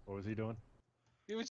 What was he doing? He was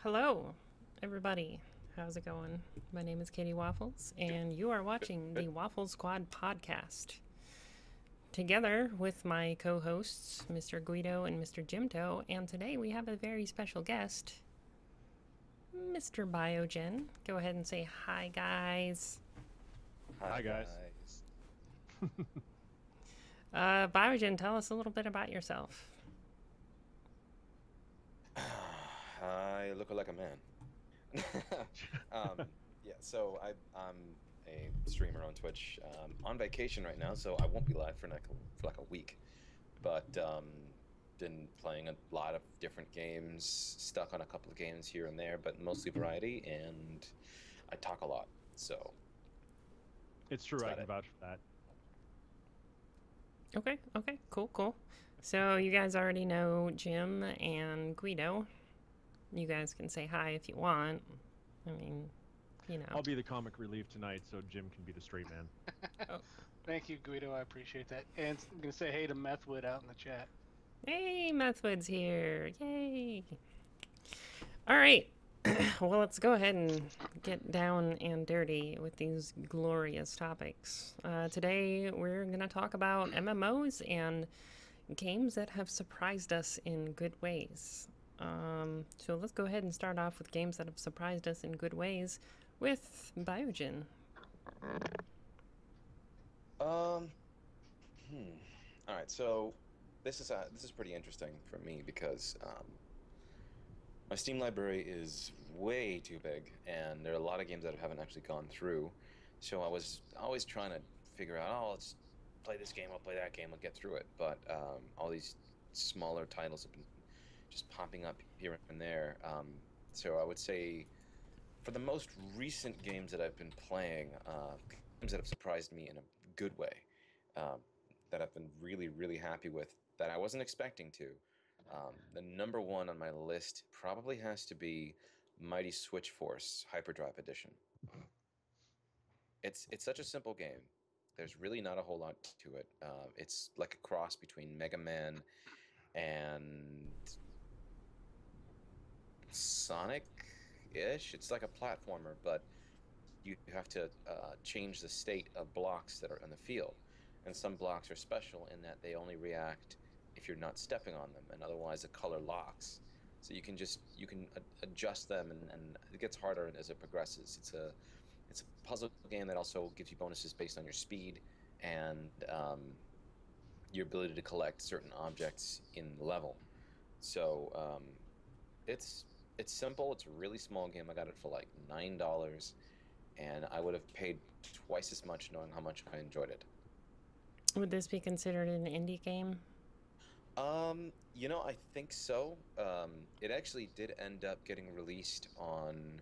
Hello, everybody. How's it going? My name is Katie Waffles, and you are watching Good. the Waffle Squad podcast. Together with my co hosts, Mr. Guido and Mr. Jimto, and today we have a very special guest, Mr. Biogen. Go ahead and say hi, guys. Hi, Hi, guys. guys. Biogen, tell us a little bit about yourself. I look like a man. um, yeah, so I'm a streamer on Twitch. On vacation right now, so I won't be live for like a week. But been playing a lot of different games, stuck on a couple of games here and there, but mostly variety. And I talk a lot, so It's that's true, I about can it. vouch for that. Okay, cool. So, you guys already know Jim and Guido. You guys can say hi if you want. I mean, you know. I'll be the comic relief tonight, so Jim can be the straight man. Oh, Thank you, Guido. I appreciate that. And I'm going to say hey to Methwood out in the chat. hey, Methwood's here. Yay. All right. Well, let's go ahead and get down and dirty with these glorious topics. Today, we're going to talk about MMOs and games that have surprised us in good ways. So let's go ahead and start off with games that have surprised us in good ways with Biogen. Um, All right, so this is pretty interesting for me because my Steam library is way too big, and there are a lot of games that I haven't actually gone through. So I was always trying to figure out, oh, let's play this game, I'll play that game, I'll get through it. But all these smaller titles have been just popping up here and there. So I would say for the most recent games that I've been playing, games that have surprised me in a good way, um, that I've been really, really happy with, that I wasn't expecting to. The number one on my list probably has to be Mighty Switch Force Hyperdrive Edition. It's such a simple game. There's really not a whole lot to it. It's like a cross between Mega Man and Sonic-ish. It's like a platformer, but you have to change the state of blocks that are in the field. And some blocks are special in that they only react if you're not stepping on them, and otherwise the color locks. So you can adjust them, and it gets harder as it progresses. It's a puzzle game that also gives you bonuses based on your speed and your ability to collect certain objects in the level. So it's it's simple. It's a really small game. I got it for like $9, and I would have paid twice as much knowing how much I enjoyed it. Would this be considered an indie game? I think so. It actually did end up getting released on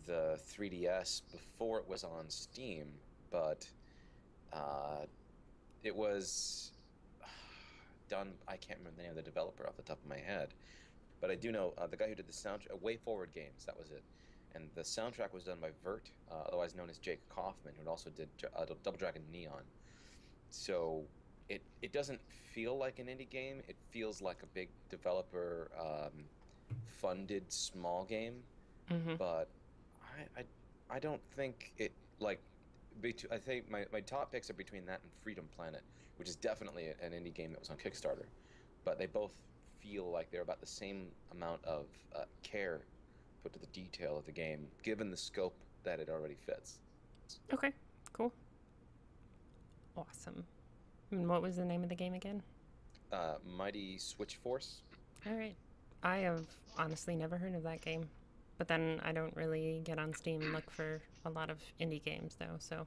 the 3DS before it was on Steam, but uh, it was done. I can't remember the name of the developer off the top of my head, but I do know the guy who did the soundtrack, Way Forward Games. That was it, and the soundtrack was done by Vert, otherwise known as Jake Kaufman, who also did Double Dragon Neon. So it doesn't feel like an indie game. It feels like a big developer funded small game, Mm-hmm. but I don't think it like. I think my top picks are between that and Freedom Planet, which is definitely an indie game that was on Kickstarter, but they both feel like they're about the same amount of care put to the detail of the game, given the scope that it already fits. Okay, cool. Awesome. And what was the name of the game again? Mighty Switch Force. All right. I have honestly never heard of that game. But then I don't really get on Steam and look for a lot of indie games, though, so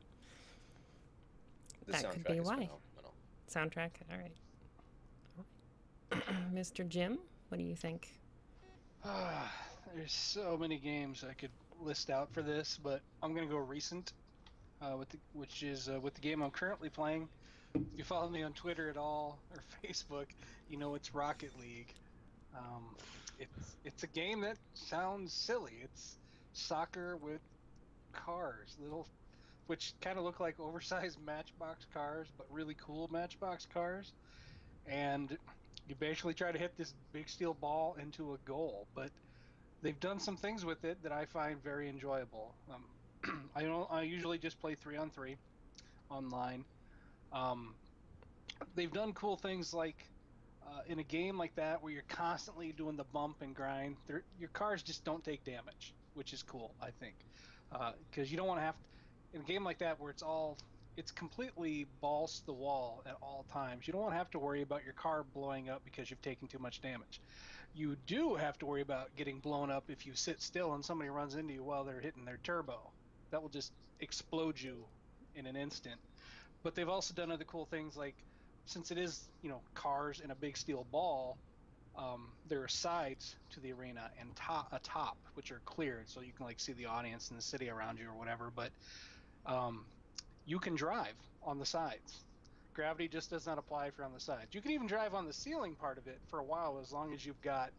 The that could be soundtrack is why. phenomenal. Soundtrack. All right. Mr. Jim, what do you think? There's so many games I could list out for this, but I'm going to go recent, which is with the game I'm currently playing. If you follow me on Twitter at all or Facebook, you know it's Rocket League. Um, it's a game that sounds silly. It's soccer with cars, which kind of look like oversized Matchbox cars, but really cool Matchbox cars. And you basically try to hit this big steel ball into a goal. But they've done some things with it that I find very enjoyable. I usually just play 3-on-3 online. Um, they've done cool things like in a game like that where you're constantly doing the bump and grind. Your cars just don't take damage, which is cool, I think, because you don't want to have in a game like that where it's completely balls to the wall at all times. You don't want to have to worry about your car blowing up because you've taken too much damage. You do have to worry about getting blown up if you sit still and somebody runs into you while they're hitting their turbo. That will just explode you in an instant. But they've also done other cool things like, since it is, cars and a big steel ball, there are sides to the arena and a top, which are cleared so you can like see the audience and the city around you or whatever. But um, you can drive on the sides. Gravity just does not apply if you're on the sides. You can even drive on the ceiling part of it for a while as long as you've got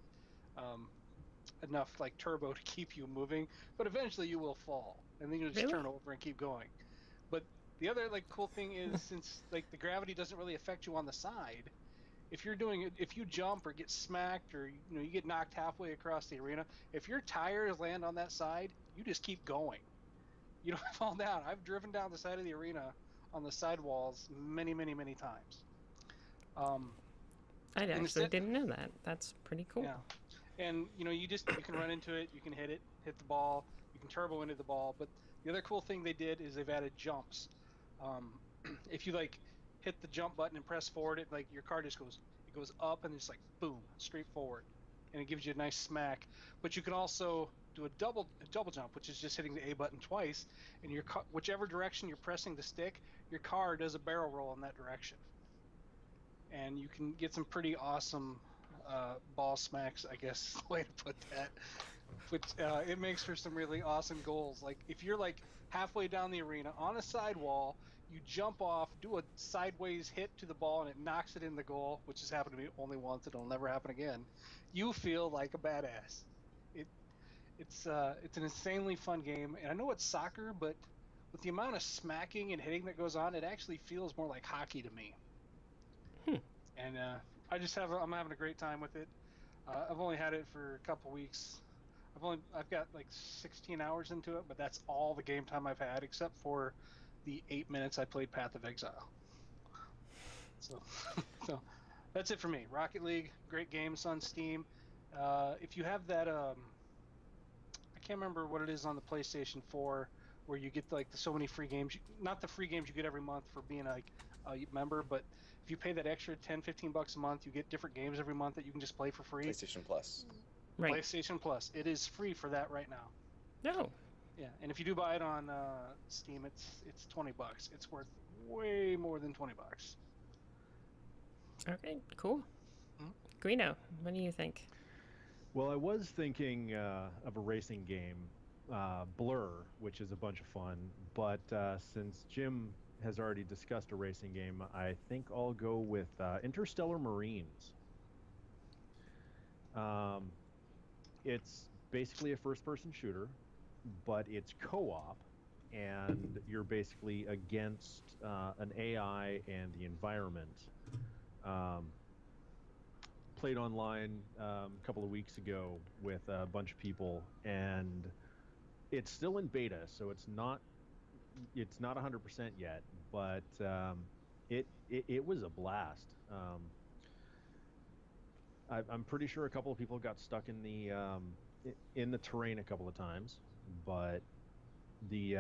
um, enough like turbo to keep you moving. But eventually you will fall, and then you'll just Really? turn over and keep going. But the other like cool thing is, since like the gravity doesn't really affect you on the side, if you jump or get smacked or you get knocked halfway across the arena, if your tires land on that side, you just keep going. You don't fall down. I've driven down the side of the arena on the sidewalls many, many, many times. I And actually didn't know that. That's pretty cool. yeah, and you can run into it, you can hit the ball, you can turbo into the ball. But the other cool thing they did is they've added jumps. Um, if you like hit the jump button and press forward, it like your car just goes up and it's like boom, straight forward, and it gives you a nice smack. But you can also do a double jump, which is just hitting the A button twice, and whichever direction you're pressing the stick, your car does a barrel roll in that direction, and you can get some pretty awesome ball smacks, I guess is the way to put that. Which it makes for some really awesome goals. Like if you're like halfway down the arena on a sidewall, you jump off, do a sideways hit to the ball, and it knocks it in the goal, which has happened to me only once. It'll never happen again. You feel like a badass. It it's an insanely fun game, and I know it's soccer, but with the amount of smacking and hitting that goes on, it actually feels more like hockey to me. Hmm. And I'm having a great time with it. I've only had it for a couple weeks. I've got like 16 hours into it, but that's all the game time I've had except for the 8 minutes I played Path of Exile. So, so that's it for me. Rocket League, great games on Steam. If you have that, I can't remember what it is on the PlayStation 4, where you get like so many free games. Not the free games you get every month for being like a member, but if you pay that extra $10-15 a month, you get different games every month that you can just play for free. PlayStation Plus. Right. PlayStation Plus. It is free for that right now. No. Yeah, and if you do buy it on Steam, it's $20. It's worth way more than $20. Okay, cool. Mhm. Guido, what do you think? Well, I was thinking of a racing game, Blur, which is a bunch of fun. But since Jim has already discussed a racing game, I think I'll go with Interstellar Marines. It's basically a first-person shooter, but it's co-op, and you're basically against an AI and the environment. Played online a couple of weeks ago with a bunch of people, and it's still in beta, so it's not 100% yet, but it was a blast. I'm pretty sure a couple of people got stuck in the terrain a couple of times, but the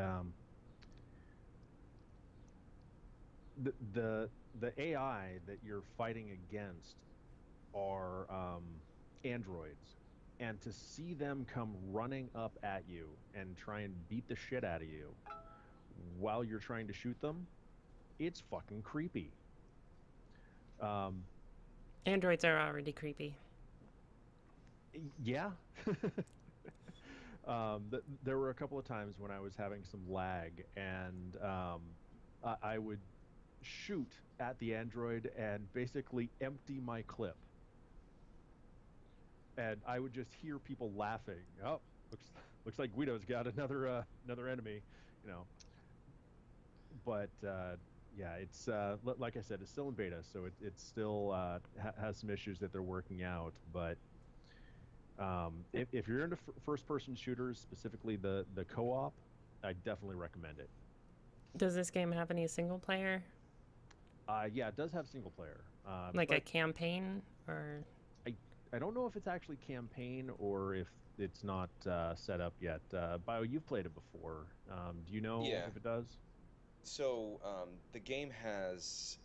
AI that you're fighting against are androids, and to see them come running up at you and try and beat the shit out of you while you're trying to shoot them, it's fucking creepy. Androids are already creepy. Yeah. There were a couple of times when I was having some lag, and I would shoot at the android and basically empty my clip. And I would just hear people laughing. Oh, looks like Guido's got another enemy, you know. But yeah, it's like I said, it's still in beta, so it still has some issues that they're working out. But If you're into first-person shooters, specifically the co-op, I definitely recommend it. Does this game have any single player? Yeah, it does have single player, Like a but campaign or I I don't know if it's actually campaign or if it's not set up yet. Bio, you've played it before. Do you know Yeah. if it does? So the game has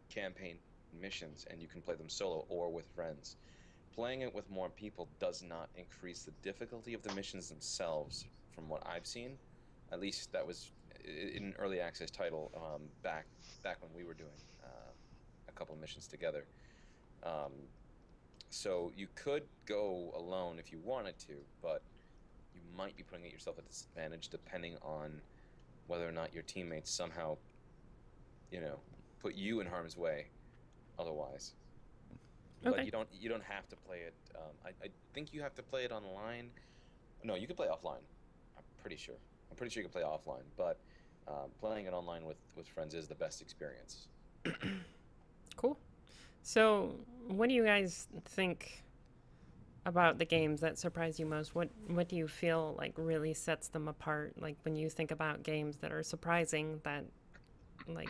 campaign missions, and you can play them solo or with friends. Playing it with more people does not increase the difficulty of the missions themselves, from what I've seen. At least that was in an early access title back when we were doing a couple of missions together. Um, so you could go alone if you wanted to, but you might be putting yourself at a disadvantage depending on whether or not your teammates somehow, you know, put you in harm's way otherwise. But okay. you don't have to play it. I think you have to play it online. No, you can play offline. I'm pretty sure. I'm pretty sure you can play offline, but playing it online with friends is the best experience. Cool. So, what do you guys think about the games that surprise you most? What do you feel like really sets them apart? Like when you think about games that are surprising like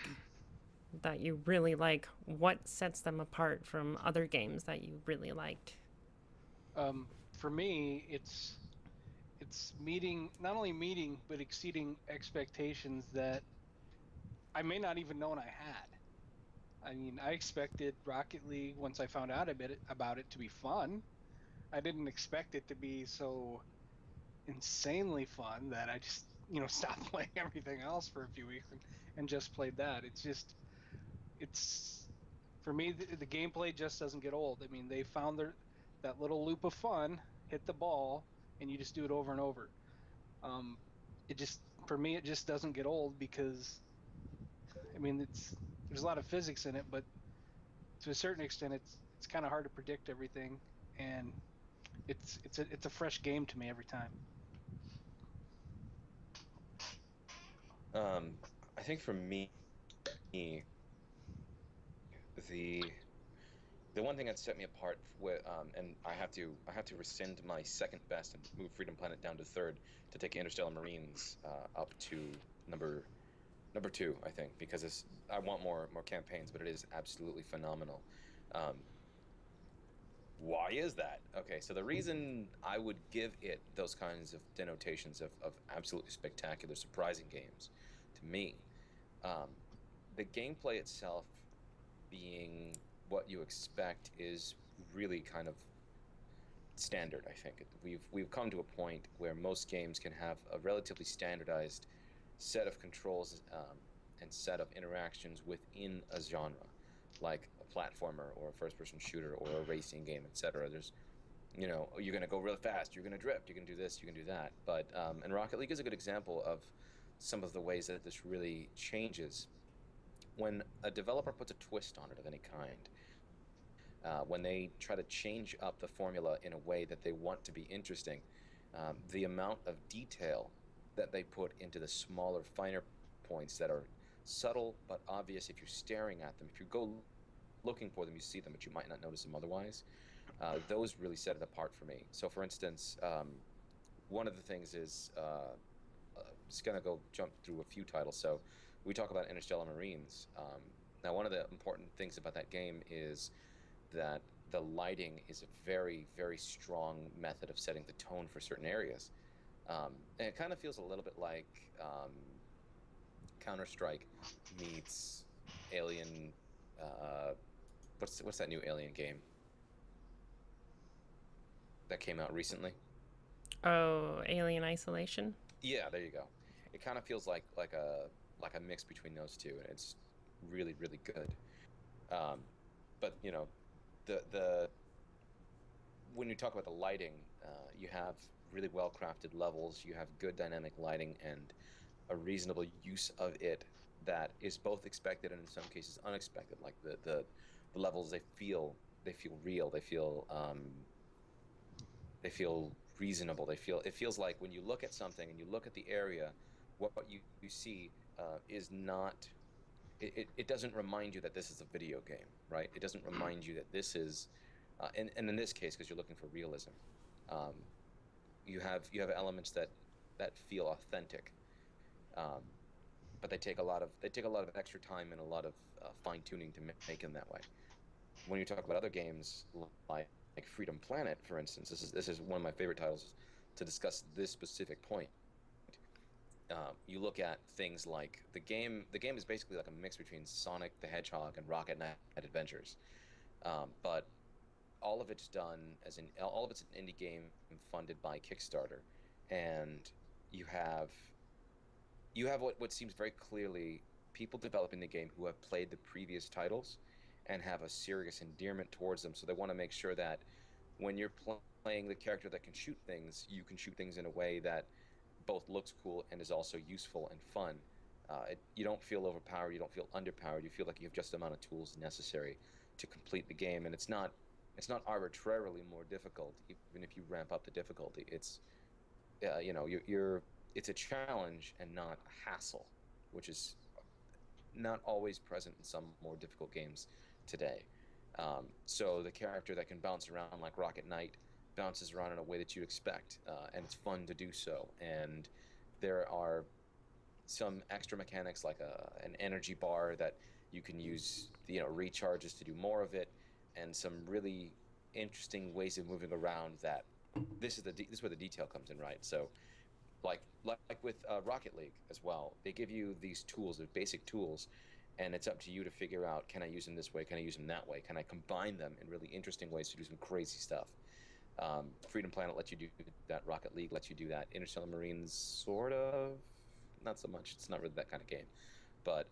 that you really like, what sets them apart from other games that you really liked? For me, it's meeting not only meeting but exceeding expectations that I may not even known I had. I mean, I expected Rocket League once I found out a bit about it to be fun. I didn't expect it to be so insanely fun that I just, stopped playing everything else for a few weeks and just played that. It's for me the gameplay just doesn't get old. I mean, they found that little loop of fun, hit the ball, and you just do it over and over. Um, it just for me it just doesn't get old because I mean there's a lot of physics in it, but to a certain extent it's kind of hard to predict everything, and it's a fresh game to me every time. Um, I think for me, the the one thing that set me apart with and I have to rescind my second best and move Freedom Planet down to third to take Interstellar Marines up to number number two, I think, because I want more campaigns, but it is absolutely phenomenal. Um, why is that? Okay, so the reason I would give it those kinds of denotations of absolutely spectacular, surprising games to me, um, the gameplay itself being what you expect is really kind of standard. I think we've come to a point where most games can have a relatively standardized set of controls and set of interactions within a genre, like a platformer or a first-person shooter or a racing game, etc. There's you're going to go real fast, you're going to drift, you can do this, you can do that. But and Rocket League is a good example of some of the ways that this really changes when a developer puts a twist on it of any kind, when they try to change up the formula in a way that they want to be interesting, the amount of detail that they put into the smaller, finer points that are subtle but obvious if you're staring at them. If you go looking for them, you see them, but you might not notice them otherwise. Those really set it apart for me. So, for instance, one of the things is just gonna go jump through a few titles. So, we talk about Interstellar Marines. Now, one of the important things about that game is that the lighting is a very, very strong method of setting the tone for certain areas. And it kind of feels a little bit like Counter-Strike meets Alien. Uh, what's that new Alien game that came out recently? Oh, Alien Isolation? Yeah, there you go. It kind of feels like a mix between those two, and it's really, really good. Um, but the when you talk about the lighting, you have really well crafted levels, you have good dynamic lighting, and a reasonable use of it that is both expected and in some cases unexpected. Like the levels, they feel real, they feel reasonable. It feels like when you look at something and you look at the area, what you see is not. It doesn't remind you that this is a video game, right? It doesn't remind you that this is, and in this case, because you're looking for realism, Um, you have elements that feel authentic, um, but they take a lot of extra time and a lot of fine tuning to make them that way. When you talk about other games like Freedom Planet, for instance, this is one of my favorite titles to discuss this specific point. You look at things like the game is basically like a mix between Sonic the Hedgehog and Rocket Knight Adventures, but all of it's done all of it's an indie game funded by Kickstarter, and you have what seems very clearly people developing the game who have played the previous titles and have a serious endearment towards them. So they want to make sure that when you're playing the character that can shoot things, you can shoot things in a way that both looks cool and is also useful and fun. You don't feel overpowered, you don't feel underpowered. You feel like you have just the amount of tools necessary to complete the game, and it's not arbitrarily more difficult, even if you ramp up the difficulty. It's a challenge and not a hassle, which is not always present in some more difficult games today. So the character that can bounce around like Rocket Knight bounces around in a way that you'd expect, and it's fun to do so. And there are some extra mechanics like an energy bar that you can use, recharges to do more of it, and some really interesting ways of moving around. That this is where the detail comes in, right? So like with Rocket League as well, they give you these tools, the basic tools, and it's up to you to figure out, can I use them this way? Can I use them that way? Can I combine them in really interesting ways to do some crazy stuff? Freedom Planet lets you do that. Rocket League lets you do that. Interstellar Marines, sort of, not so much. It's not really that kind of game, but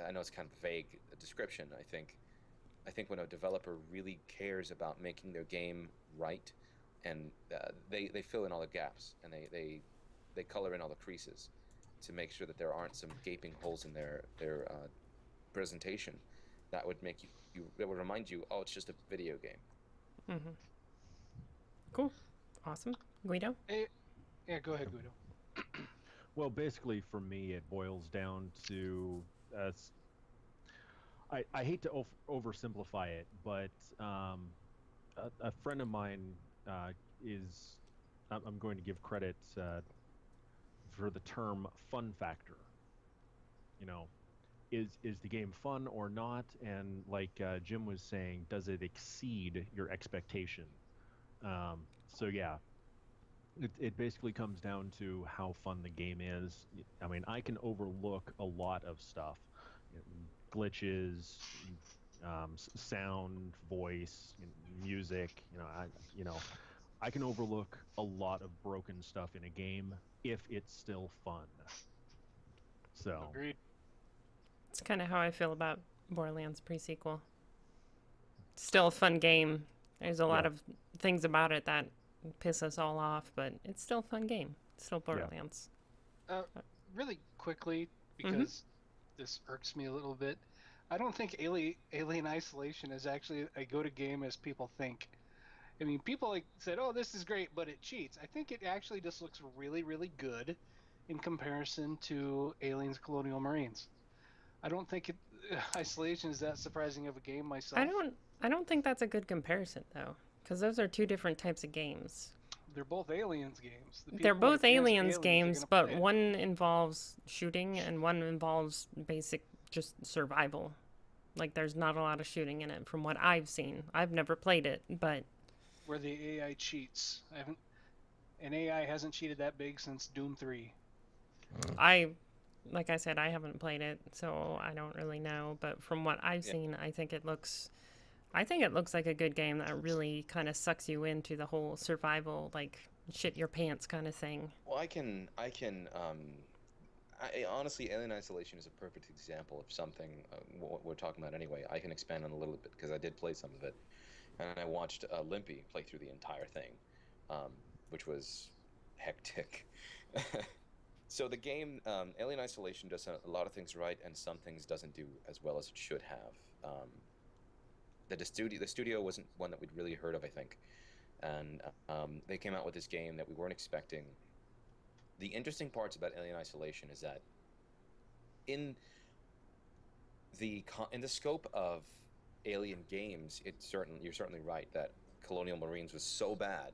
I know it's kind of a vague description. I think when a developer really cares about making their game right, and they fill in all the gaps, and they color in all the creases to make sure that there aren't some gaping holes in their presentation, that would make that would remind you, oh, it's just a video game. Mm-hmm. Cool. Awesome. Guido? Hey, yeah, go ahead, Guido. Well, basically, for me, it boils down to I hate to oversimplify it, but a friend of mine is I'm going to give credit for the term fun factor. You know, is the game fun or not? And like Jim was saying, does it exceed your expectation? So yeah, it basically comes down to how fun the game is. I mean, I can overlook a lot of stuff, you know, glitches, sound, voice, music. You know, I can overlook a lot of broken stuff in a game if it's still fun. So Agreed. It's kind of how I feel about Borderlands pre-sequel. Still a fun game. There's a lot yeah, of things about it that piss us all off, but it's still a fun game. It's still Borderlands. Uh, really quickly, because this irks me a little bit. I don't think Alien Isolation is actually a go-to game as people think. I mean, people like said, "Oh, this is great, but it cheats." I think it actually just looks really, really good in comparison to Aliens Colonial Marines. I don't think Isolation is that surprising of a game I myself. don't I don't think that's a good comparison though, because those are two different types of games. They're both Aliens games. The They're people with a both fans of aliens Aliens are games, gonna but play it. one involves shooting and one involves basic just survival. Like there's not a lot of shooting in it from what I've seen. I've never played it, but Where the AI cheats. I haven't. An AI hasn't cheated that big since Doom 3. I like I said I haven't played it, so I don't really know, but from what I've Yeah. seen, I think it looks like a good game that really kind of sucks you into the whole survival like shit your pants kind of thing. Well, honestly, Alien Isolation is a perfect example of something, what we're talking about anyway. I can expand on a little bit because I did play some of it, and I watched Limpy play through the entire thing, which was hectic. So the game, Alien Isolation, does a lot of things right, and some things doesn't do as well as it should have. The studio wasn't one that we'd really heard of, I think, and they came out with this game that we weren't expecting. The interesting parts about Alien Isolation is that in in the scope of Alien games, you're certainly right that Colonial Marines was so bad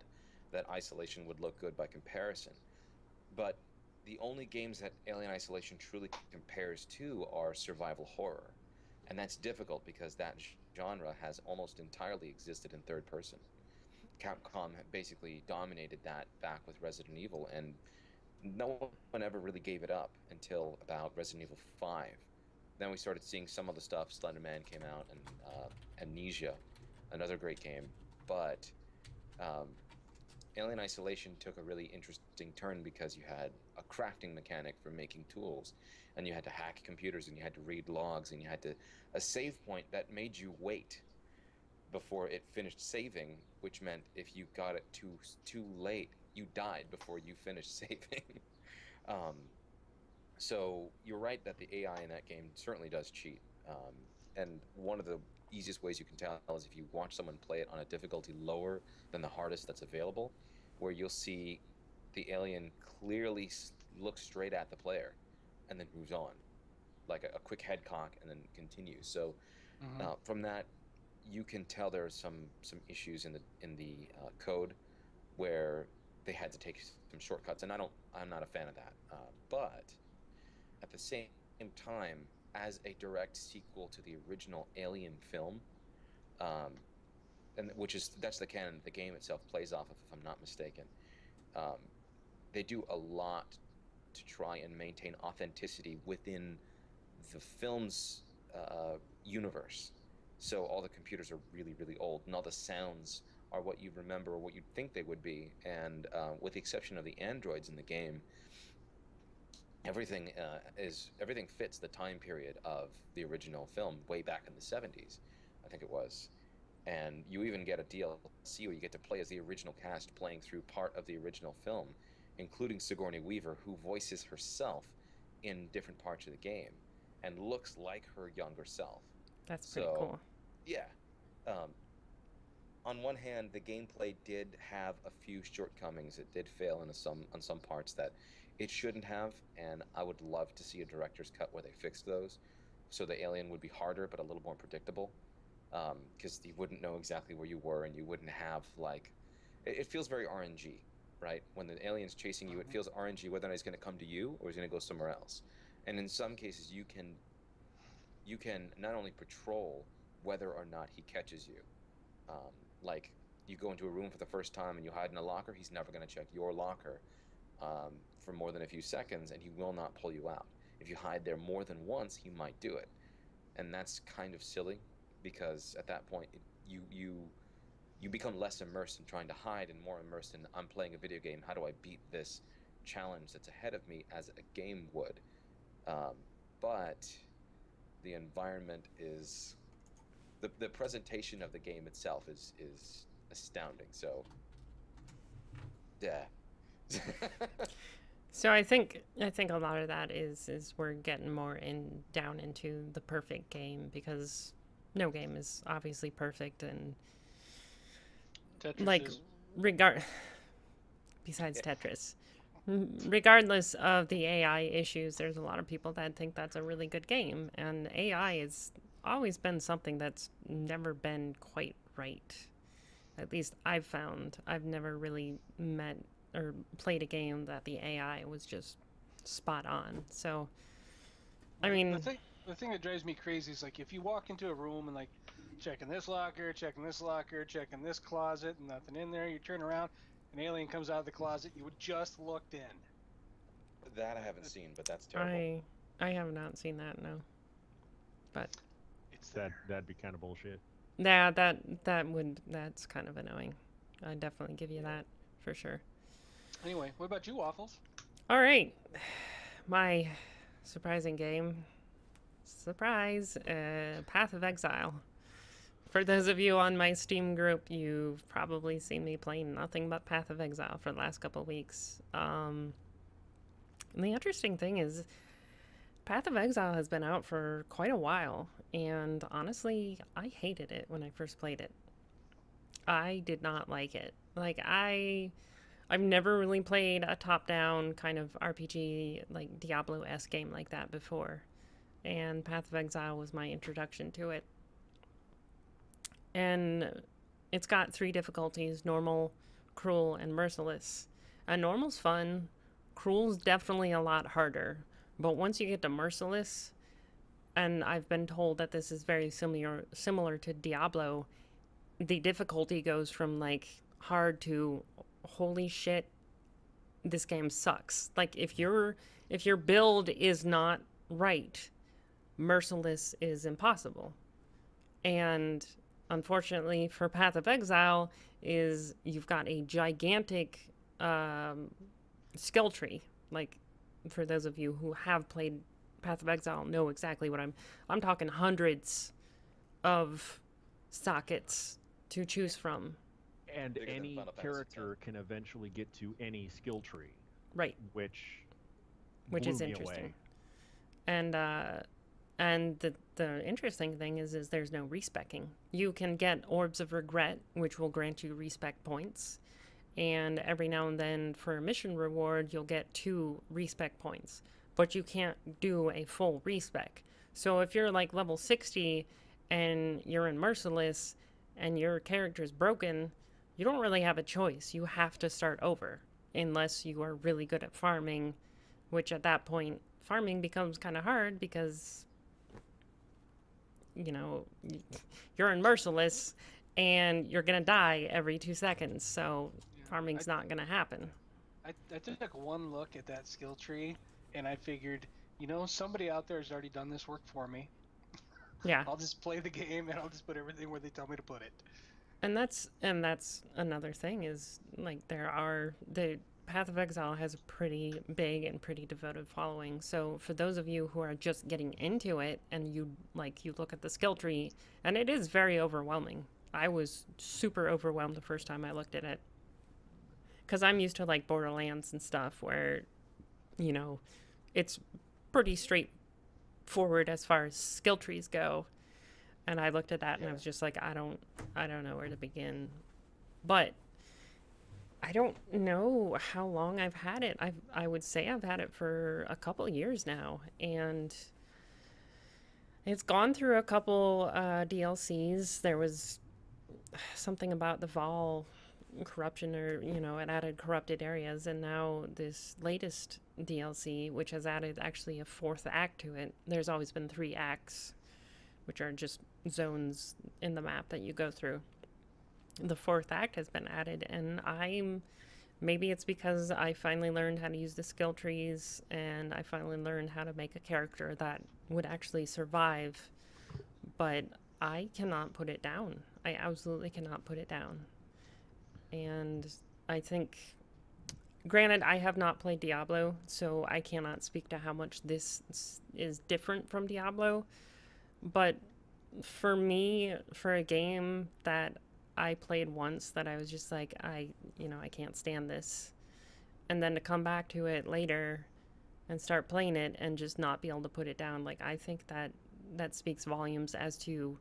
that Isolation would look good by comparison. But the only games that Alien Isolation truly compares to are survival horror. And that's difficult because that genre has almost entirely existed in third person. Capcom basically dominated that back with Resident Evil, and no one ever really gave it up until about Resident Evil 5. Then we started seeing some of the stuff. Slender Man came out, and Amnesia, another great game. But um, Alien Isolation took a really interesting turn because you had a crafting mechanic for making tools, and you had to hack computers, and you had to read logs, and you had to a save point that made you wait before it finished saving, which meant if you got it too late, you died before you finished saving. um, so you're right that the AI in that game certainly does cheat. And one of the easiest ways you can tell is if you watch someone play it on a difficulty lower than the hardest that's available, where you'll see the alien clearly looks straight at the player and then moves on, like a quick head cock and then continues. So from that, you can tell there are some issues in the code where they had to take some shortcuts, and I'm not a fan of that. But at the same time, as a direct sequel to the original Alien film, um, and that's the canon the game itself plays off of, if I'm not mistaken. Um, they do a lot to try and maintain authenticity within the film's universe. So all the computers are really, really old, and all the sounds are what you remember or what you'd think they would be. And with the exception of the androids in the game, everything fits the time period of the original film way back in the 70s, I think it was. And you even get a DLC where you get to play as the original cast playing through part of the original film, including Sigourney Weaver, who voices herself in different parts of the game and looks like her younger self. That's pretty So, cool. yeah. Um, on one hand, the gameplay did have a few shortcomings. It did fail on some parts that it shouldn't have, and I would love to see a director's cut where they fixed those, so the alien would be harder but a little more predictable. Because you wouldn't know exactly where you were, and you wouldn't have like, it feels very RNG, right? When the alien's chasing you, it feels RNG whether or not he's going to come to you or he's going to go somewhere else. And in some cases, you can not only patrol whether or not he catches you. Like you go into a room for the first time and you hide in a locker, he's never going to check your locker for more than a few seconds, and he will not pull you out. If you hide there more than once, he might do it, and that's kind of silly because at that point you become less immersed in trying to hide and more immersed in I'm playing a video game. How do I beat this challenge that's ahead of me as a game would? But the environment is the presentation of the game itself is astounding. So yeah. So I think a lot of that is we're getting more down into the perfect game, because no game is obviously perfect, and Tetris like is. besides Tetris, regardless of the AI issues, there's a lot of people that think that's a really good game, and AI has always been something that's never been quite right. At least I've found. I've never really met or played a game that the AI was just spot on. So, I mean, The thing that drives me crazy is like if you walk into a room and like checking this locker, checking this locker, checking this closet, and nothing in there, you turn around, an alien comes out of the closet you just looked in. That I haven't seen, but that's terrible. I have not seen that, no. But It's That'd be kind of bullshit. yeah, that's kind of annoying. I'd definitely give you that for sure. Anyway, what about you, Waffles? All right, my surprising game. Surprise! Path of Exile. For those of you on my Steam group, you've probably seen me playing nothing but Path of Exile for the last couple of weeks. And the interesting thing is, Path of Exile has been out for quite a while, and honestly, I hated it when I first played it. I did not like it. Like, I've never really played a top-down kind of RPG, like Diablo-esque game like that before. And Path of Exile was my introduction to it. And it's got 3 difficulties: normal, cruel, and merciless. And normal's fun. Cruel's definitely a lot harder. But once you get to merciless, and I've been told that this is very similar to Diablo, the difficulty goes from like hard to holy shit, this game sucks. Like if your build is not right, merciless is impossible. And unfortunately for Path of Exile is you've got a gigantic skill tree. Like for those of you who have played Path of Exile know exactly what I'm talking hundreds of sockets to choose from. And Bigger than any Final Fantasy character can eventually get to any skill tree, Right. which Which blew is me interesting. away. And the interesting thing is there's no respecking. You can get Orbs of Regret, which will grant you respec points. And every now and then for a mission reward, you'll get 2 respec points. But you can't do a full respec. So if you're like level 60 and you're in Merciless and your character's broken, you don't really have a choice. You have to start over unless you are really good at farming, which at that point, farming becomes kind of hard because, you know, you're in Merciless and you're going to die every 2 seconds. So farming's not going to happen. I took one look at that skill tree, and I figured, you know, somebody out there has already done this work for me. Yeah. I'll just play the game, and I'll just put everything where they tell me to put it. And that's another thing is like the Path of Exile has a pretty big and pretty devoted following. So for those of you who are just getting into it and you look at the skill tree and it is very overwhelming. I was super overwhelmed the first time I looked at it. Cuz I'm used to like Borderlands and stuff where, you know, it's pretty straightforward as far as skill trees go. And I looked at that and I was just like, I don't know where to begin. But I don't know how long I've had it. I would say I've had it for a couple of years now. And it's gone through a couple DLCs. There was something about the Vol corruption, or, you know, it added corrupted areas. And now this latest DLC, which has added actually a 4th act to it. There's always been 3 acts, which are just zones in the map that you go through. The 4th act has been added, and maybe it's because I finally learned how to use the skill trees, and I finally learned how to make a character that would actually survive, but I cannot put it down. I absolutely cannot put it down. And I think, granted, I have not played Diablo, so I cannot speak to how much this is different from Diablo. But for me, for a game that I played once that I was just like, I can't stand this. And then to come back to it later and start playing it and just not be able to put it down, like, I think that speaks volumes as to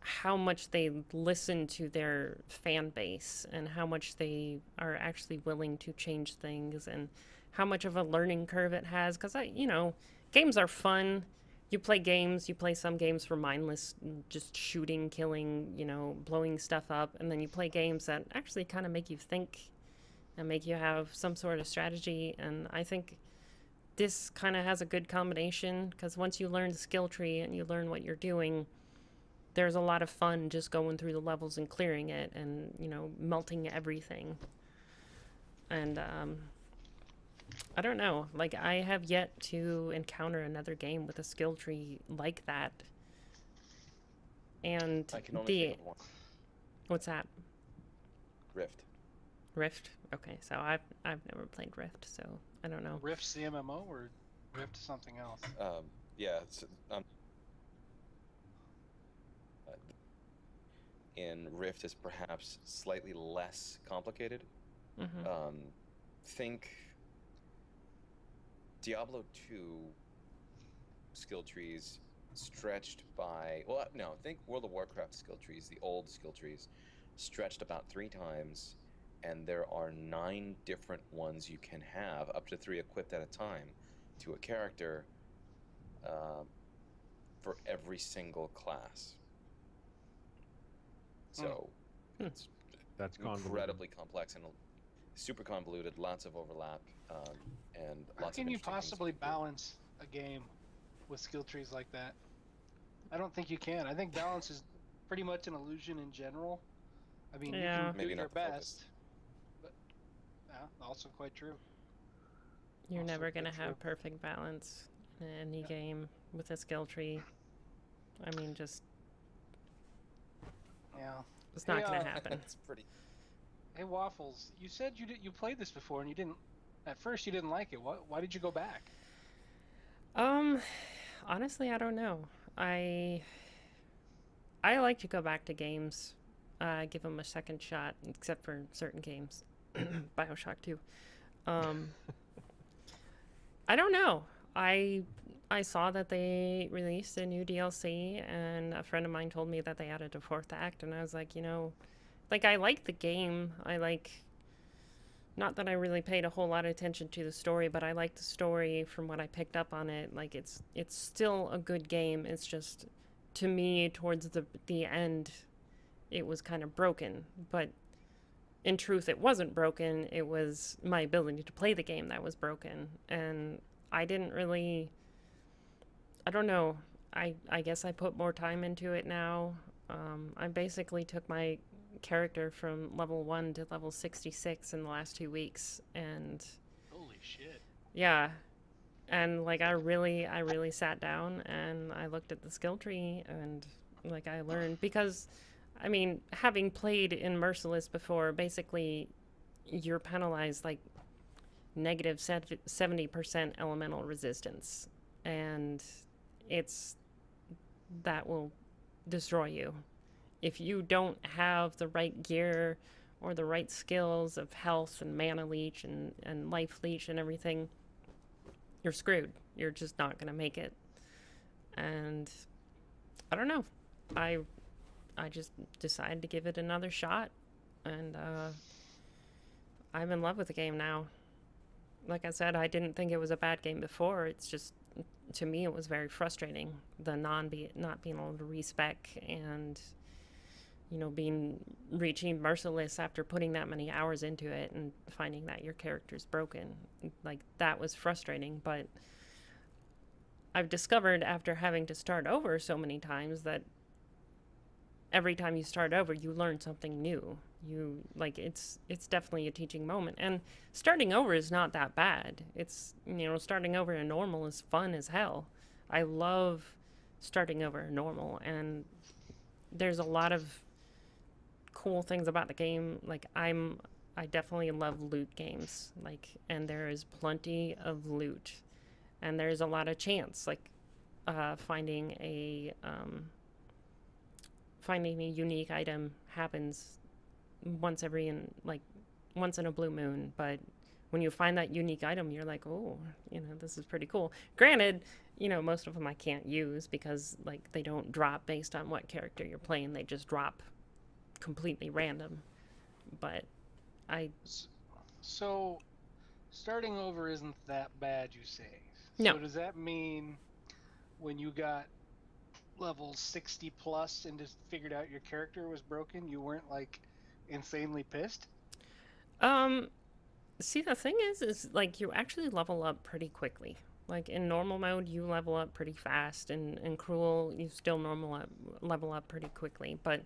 how much they listen to their fan base and how much they are actually willing to change things and how much of a learning curve it has. Because, games are fun. You play some games for mindless, just shooting, killing, blowing stuff up. And then you play games that actually kind of make you think and make you have some sort of strategy. And I think this kind of has a good combination, because once you learn the skill tree and you learn what you're doing, there's a lot of fun just going through the levels and clearing it and, melting everything. And, I don't know. Like, I have yet to encounter another game with a skill tree like that. And I can only think of one. What's that? Rift. Rift? Okay, so I've never played Rift, so I don't know. Rift's the MMO or Rift is something else? Yeah. In Rift is perhaps slightly less complicated. Mm-hmm. Think Diablo 2 skill trees stretched by, think World of Warcraft skill trees, the old skill trees, stretched about 3 times, and there are 9 different ones you can have, up to 3 equipped at a time, to a character for every single class. So That's convoluted. incredibly complex and super convoluted, lots of overlap, and How lots of can you interesting things possibly to do. balance a game with skill trees like that? I don't think you can. I think balance is pretty much an illusion in general. I mean, you Yeah. can Maybe do your not the focus. best, but also quite true. You're Also never gonna quite true. have perfect balance in any game with a skill tree. I mean, just Yeah. it's not Hey, gonna happen. It's pretty. Hey, Waffles, you said you played this before and you didn't. At first, you didn't like it. Why did you go back? Honestly, I don't know. I like to go back to games, give them a second shot, except for certain games, Bioshock 2. I don't know. I saw that they released a new DLC, and a friend of mine told me that they added a fourth act, and I was like, like I like the game. I like, not that I really paid a whole lot of attention to the story, but I like the story from what I picked up on it. Like it's still a good game. It's just, to me, towards the end, it was kind of broken. But in truth, it wasn't broken. It was my ability to play the game that was broken. And I didn't really, I don't know. I guess I put more time into it now. I basically took my character from level 1 to level 66 in the last 2 weeks, and Holy shit! yeah, and like I really sat down and I looked at the skill tree, and like I learned, because I mean, having played in Merciless before, basically you're penalized like negative 70% elemental resistance, and that will destroy you. If you don't have the right gear or the right skills of health and mana leech and life leech and everything, you're screwed. You're just not going to make it. And I don't know. I just decided to give it another shot, and I'm in love with the game now. Like I said, I didn't think it was a bad game before. It's just, to me, it was very frustrating, the not being able to respec, and reaching Merciless after putting that many hours into it and finding that your character's broken. Like, that was frustrating. But I've discovered, after having to start over so many times, that every time you start over, you learn something new. It's definitely a teaching moment. And starting over is not that bad. It's, starting over in normal is fun as hell. I love starting over in normal, and there's a lot of cool things about the game. Like, I definitely love loot games. And there is plenty of loot, and there's a lot of chance, finding a unique item happens once in a blue moon. But when you find that unique item, you're like, oh, this is pretty cool. Granted, most of them I can't use, because they don't drop based on what character you're playing. They just drop completely random. But So starting over isn't that bad, you say? No. So does that mean when you got level 60 plus and just figured out your character was broken, you weren't insanely pissed? See, the thing is you actually level up pretty quickly. In normal mode, you level up pretty fast, and in Cruel, you still level up pretty quickly. But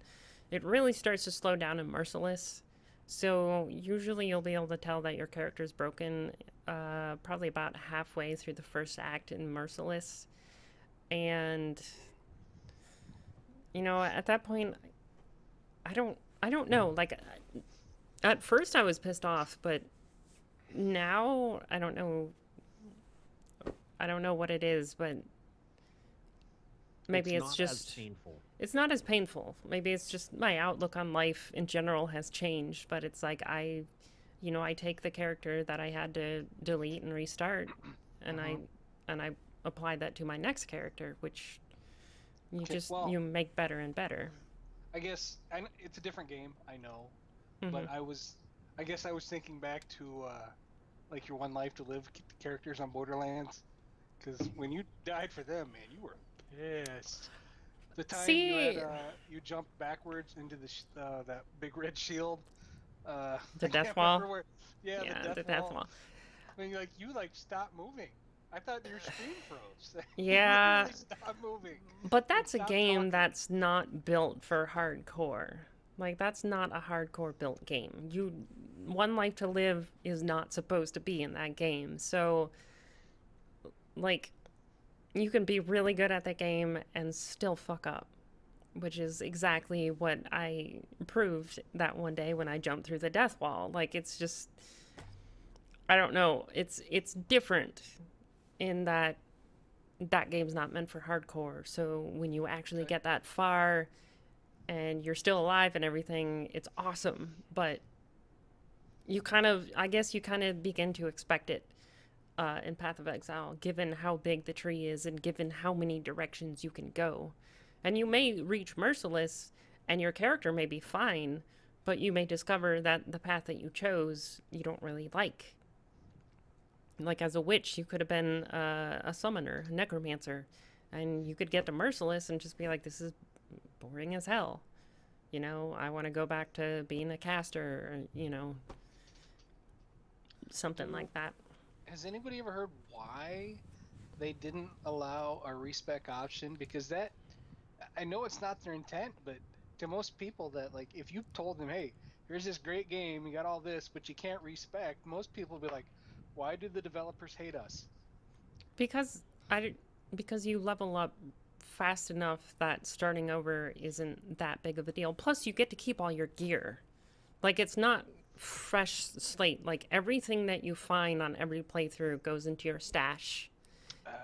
it really starts to slow down in Merciless. So usually you'll be able to tell that your character's broken probably about halfway through the first act in Merciless. And at that point, I don't know. At first I was pissed off, but now I don't know what it is, but maybe it's just as painful. It's not as painful. Maybe it's just my outlook on life in general has changed. But it's I take the character that I had to delete and restart, and I apply that to my next character, which you make better and better. I guess it's a different game, I know, but I guess I was thinking back to your One Life to Live characters on Borderlands, because when you died for them, man, you were pissed. The time you jumped backwards into that big red shield, The I death can't remember wall? where. Yeah, Yeah, the the death death wall. wall. I mean, like you like stop moving. I thought your screen froze. You Yeah, literally stopped moving but and that's a stopped game talking. that's not built for hardcore. Like, that's not a hardcore built game. One Life to Live is not supposed to be in that game. So, like, you can be really good at that game and still fuck up, which is exactly what I proved that one day when I jumped through the death wall. Like, it's just, I don't know. It's different in that that game's not meant for hardcore. So when you actually Okay. get that far and you're still alive and everything, it's awesome. But you kind of, I guess you kind of begin to expect it in Path of Exile, given how big the tree is and given how many directions you can go. And you may reach Merciless and your character may be fine, but you may discover that the path that you chose you don't really like. Like, as a witch, you could have been a summoner, a necromancer, and you could get to Merciless and just be like, this is boring as hell. You know, I want to go back to being a caster, or, you know, something Do like that. Has anybody ever heard why they didn't allow a respec option? Because that, I know it's not their intent, but to most people that like, if you told them, hey, here's this great game, you got all this, but you can't respec, most people would be like, why do the developers hate us? Because I because you level up fast enough that starting over isn't that big of a deal. Plus, you get to keep all your gear. Like, it's not fresh slate. Like, everything that you find on every playthrough goes into your stash,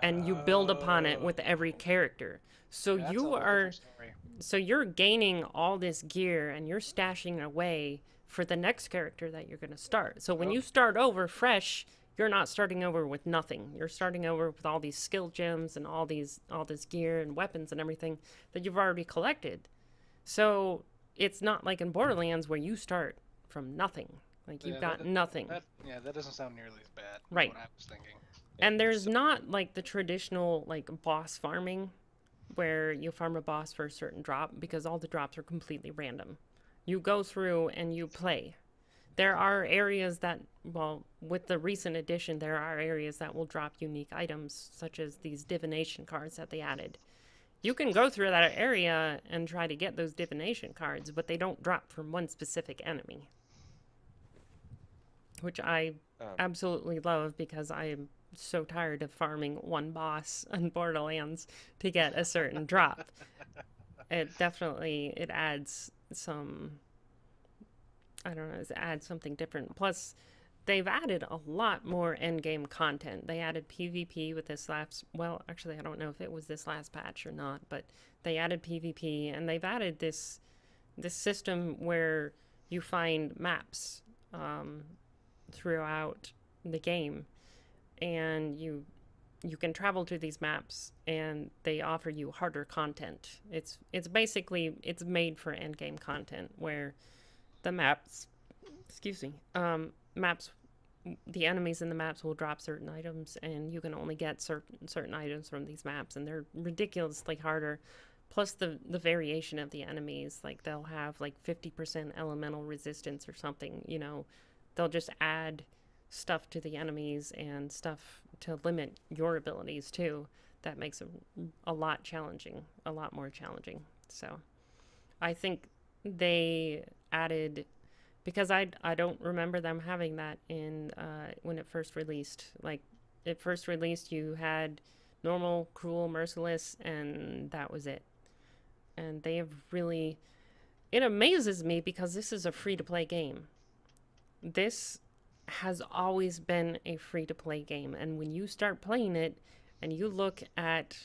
and you build upon it with every Oh, character. So that's a you whole are different story. so you're gaining all this gear and you're stashing away for the next character that you're going to start. So when Oh, you start over fresh, you're not starting over with nothing. You're starting over with all these skill gems and all this gear and weapons and everything that you've already collected. So it's not like in Borderlands where you start from nothing. Like, you've yeah, got nothing. that doesn't sound nearly as bad as Right. what I was thinking. And there's So, not like the traditional like boss farming where you farm a boss for a certain drop, because all the drops are completely random. You go through and you play. There are areas that, well, with the recent addition, there are areas that will drop unique items, such as these divination cards that they added. You can go through that area and try to get those divination cards, but they don't drop from one specific enemy, which I um, absolutely love because I am so tired of farming one boss on Borderlands to get a certain drop. It adds some, I don't know, it adds something different. Plus, they've added a lot more end game content. They added PvP with this last, well, actually I don't know if it was this last patch or not, but they added PvP, and they've added this system where you find maps throughout the game, and you can travel to these maps and they offer you harder content. It's basically it's made for end game content where the maps, excuse me, maps, the enemies in the maps will drop certain items, and you can only get certain items from these maps, and they're ridiculously harder. Plus the variation of the enemies, like they'll have like 50% elemental resistance or something. You know, they'll just add stuff to the enemies and stuff to limit your abilities too. That makes it a lot challenging, a lot more challenging. So I think they added, because I don't remember them having that in when it first released. Like, it first released, you had normal, cruel, merciless, and that was it. And they have really, it amazes me because this is a free to play game. This has always been a free to play game, and when you start playing it and you look at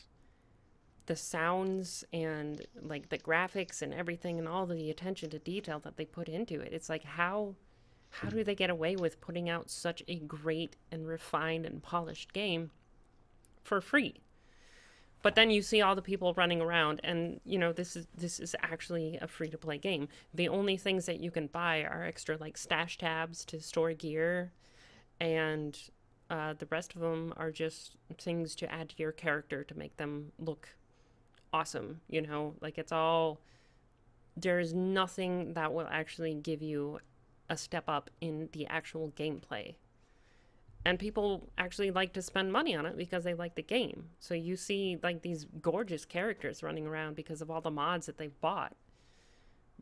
the sounds and like the graphics and everything and all the attention to detail that they put into it, it's like, how do they get away with putting out such a great and refined and polished game for free? But then you see all the people running around, and you know, this is actually a free to play game. The only things that you can buy are extra like stash tabs to store gear, and the rest of them are just things to add to your character to make them look awesome. You know, like, it's all, there is nothing that will actually give you a step up in the actual gameplay. And people actually like to spend money on it because they like the game. So you see like these gorgeous characters running around because of all the mods that they've bought.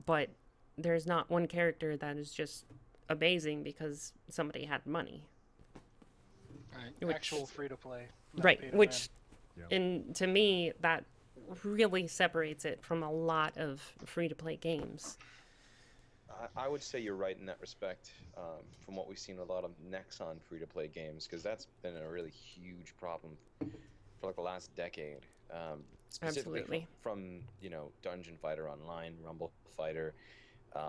But there's not one character that is just amazing because somebody had money. Right. Which- Actual free to play. not pay Right, to which, Yeah. and to me, that really separates it from a lot of free-to-play games. I would say you're right in that respect, from what we've seen a lot of Nexon free-to-play games, because that's been a really huge problem for like the last decade. Specifically Absolutely. from Dungeon Fighter Online, Rumble Fighter,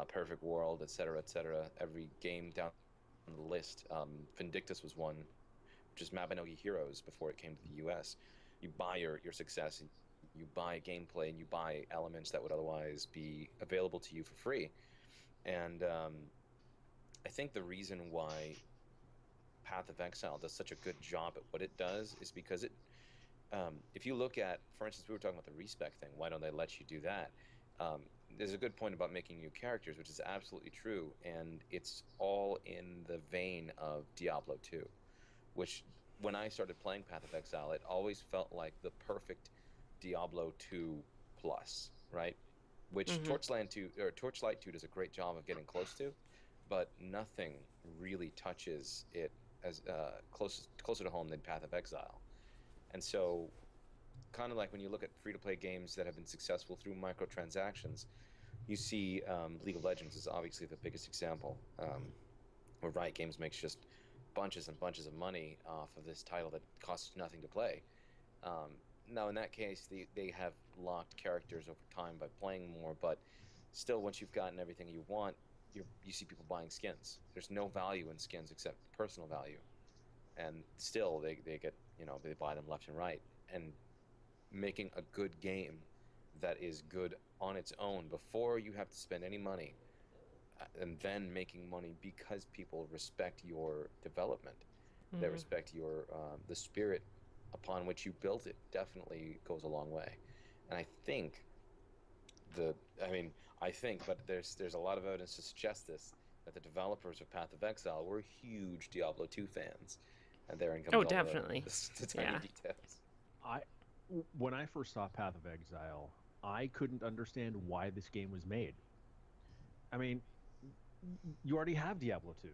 Perfect World, etc., etc. Every game down the list. Vindictus was one, which is Mabinogi Heroes before it came to the U.S. You buy your success, and you buy gameplay, and you buy elements that would otherwise be available to you for free. And I think the reason why Path of Exile does such a good job at what it does is because if you look at, for instance, we were talking about the respec thing, why don't they let you do that? There's a good point about making new characters, which is absolutely true, and it's all in the vein of Diablo 2, which when I started playing Path of Exile, it always felt like the perfect Diablo 2 plus, right? Which Torchlight 2 does a great job of getting close to, but nothing really touches it as closer to home than Path of Exile. And so, kind of like when you look at free-to-play games that have been successful through microtransactions, you see League of Legends is obviously the biggest example, where Riot Games makes just bunches and bunches of money off of this title that costs nothing to play. Now, in that case, they have locked characters over time by playing more, but still, once you've gotten everything you want, you see people buying skins. There's no value in skins except personal value. And still, they get, they buy them left and right. And making a good game that is good on its own before you have to spend any money, and then making money because people respect your development. They respect your the spirit upon which you built it, definitely goes a long way. And I think but there's a lot of evidence to suggest that the developers of Path of Exile were huge Diablo 2 fans, and therein comes all definitely. the tiny Yeah. details. When I first saw Path of Exile, I couldn't understand why this game was made. I mean, you already have Diablo 2.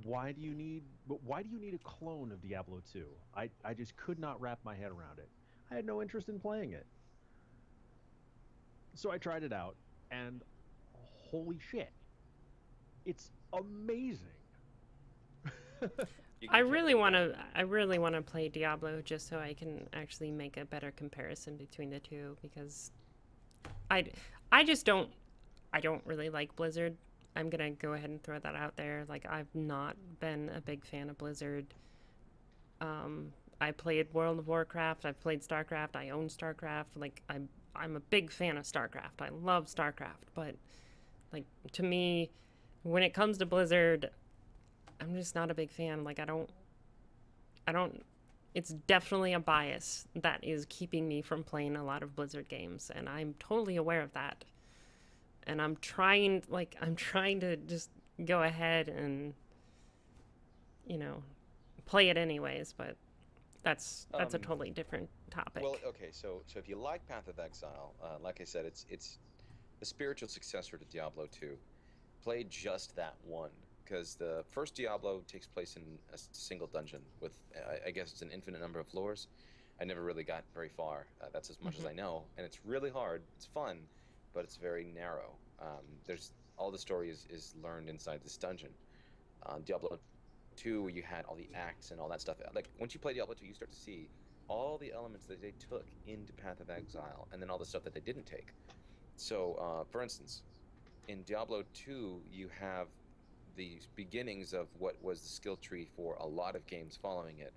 Why do you need a clone of Diablo 2? I just could not wrap my head around it. I had no interest in playing it. So I tried it out, and holy shit, it's amazing. I really want to play Diablo just so I can actually make a better comparison between the two, because I don't really like Blizzard. I'm gonna go ahead and throw that out there. Like, I've not been a big fan of Blizzard. I played World of Warcraft. I've played StarCraft. I own StarCraft. Like, I'm a big fan of StarCraft. I love StarCraft, but like, to me, when it comes to Blizzard, I'm just not a big fan. Like, I don't, it's definitely a bias that is keeping me from playing a lot of Blizzard games, and I'm totally aware of that. And I'm trying to just go ahead and, play it anyways, but that's a totally different topic. Well, okay, so if you like Path of Exile, like I said, it's the spiritual successor to Diablo 2. Play just that one, because the first Diablo takes place in a single dungeon with, I guess it's an infinite number of floors. I never really got very far. That's as much as I know, and it's really hard. It's fun, but it's very narrow. There's all the story is learned inside this dungeon. Diablo 2, you had all the acts and all that stuff. Like, once you play Diablo 2, you start to see all the elements that they took into Path of Exile, and then all the stuff that they didn't take. So, for instance, in Diablo 2, you have the beginnings of what was the skill tree for a lot of games following it.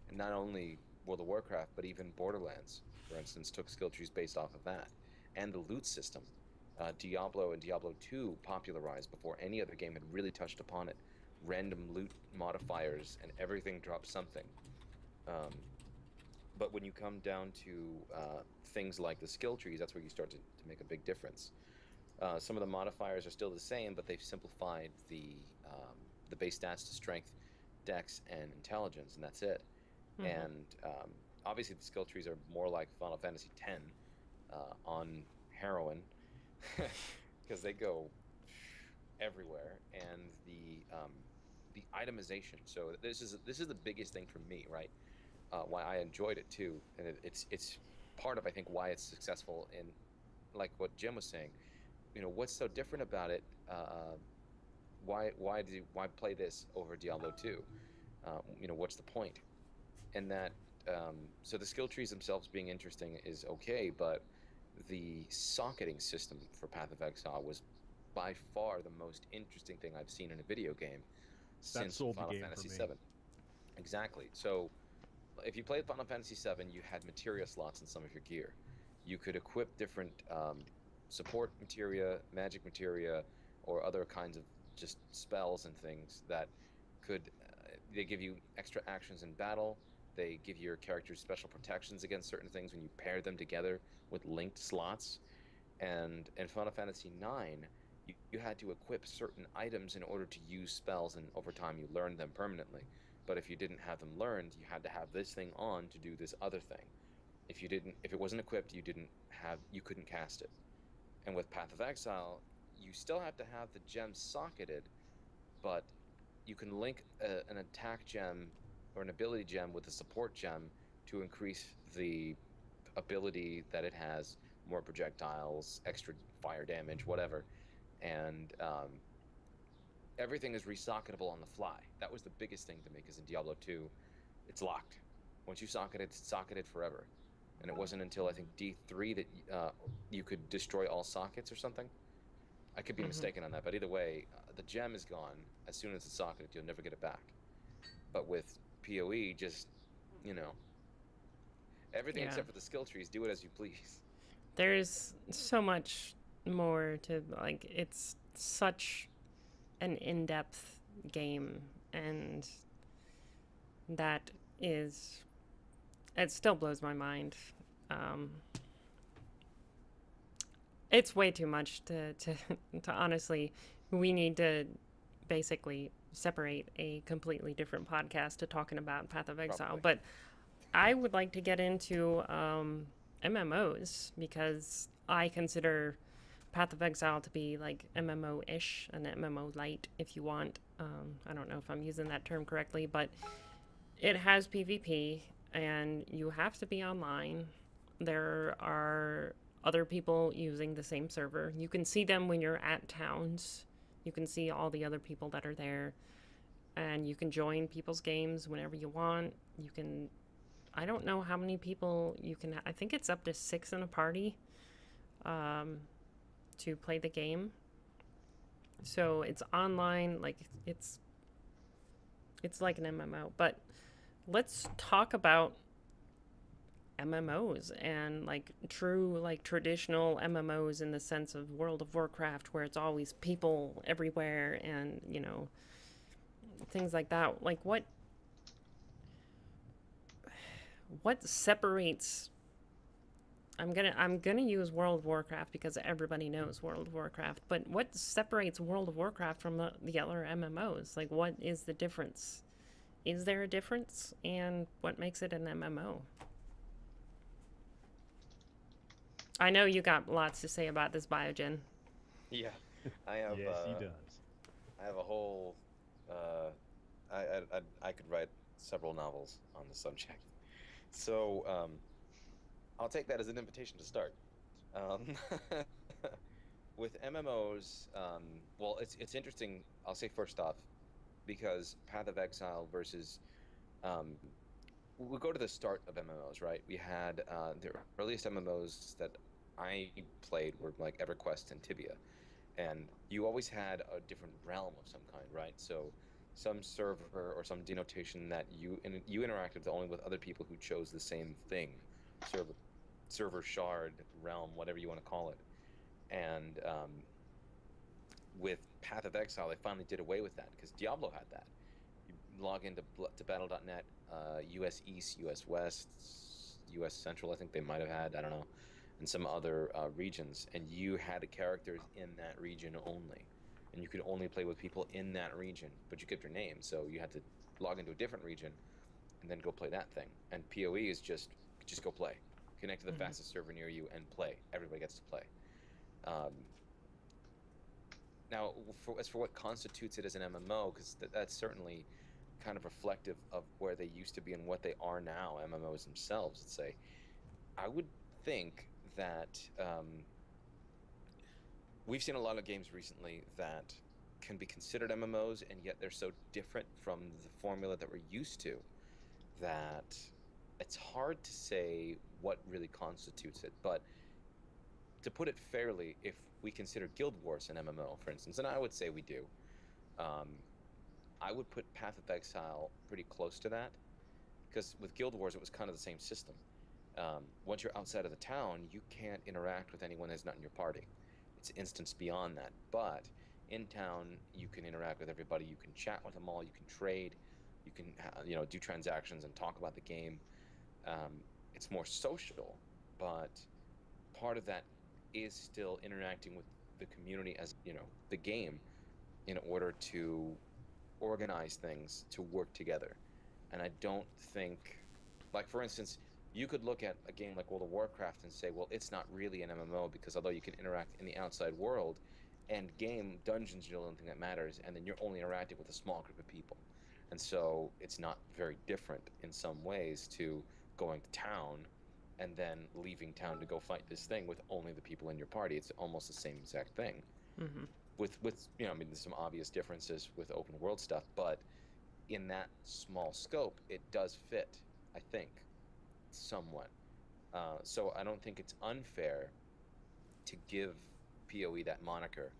And not only World of Warcraft, but even Borderlands, for instance, took skill trees based off of that. And the loot system. Diablo and Diablo 2 popularized before any other game had really touched upon it. Random loot modifiers, and everything drops something. But when you come down to things like the skill trees, that's where you start to make a big difference. Some of the modifiers are still the same, but they've simplified the base stats to strength, dex, and intelligence, and that's it. Mhm. And obviously, the skill trees are more like Final Fantasy X on heroin, because they go everywhere, and the itemization. So this is the biggest thing for me, right? Why I enjoyed it too, and it's part of I think why it's successful in like what Jim was saying. What's so different about it? Why play this over Diablo 2? What's the point? And that so the skill trees themselves being interesting is okay, but the socketing system for Path of Exile was by far the most interesting thing I've seen in a video game That since sold the Final game for Fantasy me. VII. Exactly. So if you played Final Fantasy VII, you had materia slots in some of your gear. You could equip different support materia, magic materia, or other kinds of just spells and things that could. They give you extra actions in battle. They give your characters special protections against certain things when you pair them together with linked slots. And in Final Fantasy IX, you had to equip certain items in order to use spells, and over time you learned them permanently. But if you didn't have them learned, you had to have this thing on to do this other thing. If it wasn't equipped, you couldn't cast it. And with Path of Exile, you still have to have the gem socketed, but you can link an attack gem or an ability gem with a support gem to increase the ability that it has, more projectiles, extra fire damage, whatever. And everything is resocketable on the fly. That was the biggest thing to me, because in Diablo 2, it's locked. Once you socket it, it's socketed forever. And it wasn't until I think D3 that you could destroy all sockets or something. I could be Mhm. mistaken on that, but either way, the gem is gone. As soon as it's socketed, you'll never get it back. But with PoE, just, you know, everything Yeah. except for the skill trees, do it as you please. There's so much more to like. It's such an in-depth game, and that is it still blows my mind. Um, it's way too much to to honestly. We need to basically separate a completely different podcast to talking about Path of Exile. Probably. But I would like to get into MMOs because I consider Path of Exile to be like MMO ish, an MMO light, if you want. I don't know if I'm using that term correctly, but it has PvP and you have to be online. There are other people using the same server. You can see them when you're at towns. You can see all the other people that are there. And you can join people's games whenever you want. You can. I don't know how many people you can. I think it's up to 6 in a party um, to play the game. So it's online. Like it's like an MMO. But let's talk about MMOs and like true like traditional MMOs in the sense of World of Warcraft where it's always people everywhere and things like that. Like what separates I'm gonna use World of Warcraft because everybody knows World of Warcraft, but what separates World of Warcraft from the other MMOs? Like what is the difference? Is there a difference? And what makes it an MMO? I know you got lots to say about this, Biogen. Yeah, I have. Yes, he does. I have a whole. Uh, I could write several novels on the subject. So I'll take that as an invitation to start. Um, with MMOs, well, it's interesting. I'll say first off, because Path of Exile versus um, we'll go to the start of MMOs, right? We had the earliest MMOs that I played were like EverQuest and Tibia, and you always had a different realm of some kind, right? So some server or some denotation that you interacted only with other people who chose the same thing, server server shard realm, whatever you want to call it. And with Path of Exile, they finally did away with that because Diablo had that. You log into to Battle.net, US East, US West, US Central. I think they might have had. I don't know. and some other regions, and you had characters in that region only, and you could only play with people in that region, but you kept your name, so you had to log into a different region and then go play that thing. And PoE is just go play, connect to the fastest server near you and play. Everybody gets to play. Now, as for what constitutes it as an MMO, because that's certainly kind of reflective of where they used to be and what they are now, MMOs themselves, let's say, I would think that we've seen a lot of games recently that can be considered MMOs, and yet they're so different from the formula that we're used to that it's hard to say what really constitutes it. But to put it fairly, if we consider Guild Wars an MMO, for instance, and I would say we do, I would put Path of Exile pretty close to that, because with Guild Wars it was kind of the same system. Once you're outside of the town, you can't interact with anyone that's not in your party. It's instance beyond that. But in town, you can interact with everybody. You can chat with them all. You can trade. You can do transactions and talk about the game. It's more social, but part of that is still interacting with the community as the game, in order to organize things to work together. And I don't think, like, for instance, you could look at a game like World of Warcraft and say, well, it's not really an MMO, because although you can interact in the outside world, end game dungeons are the only thing that matters, and then you're only interacting with a small group of people. And so it's not very different in some ways to going to town and then leaving town to go fight this thing with only the people in your party. It's almost the same exact thing. With I mean, there's some obvious differences with open world stuff, but in that small scope, it does fit, I think, somewhat. So I don't think it's unfair to give PoE that moniker.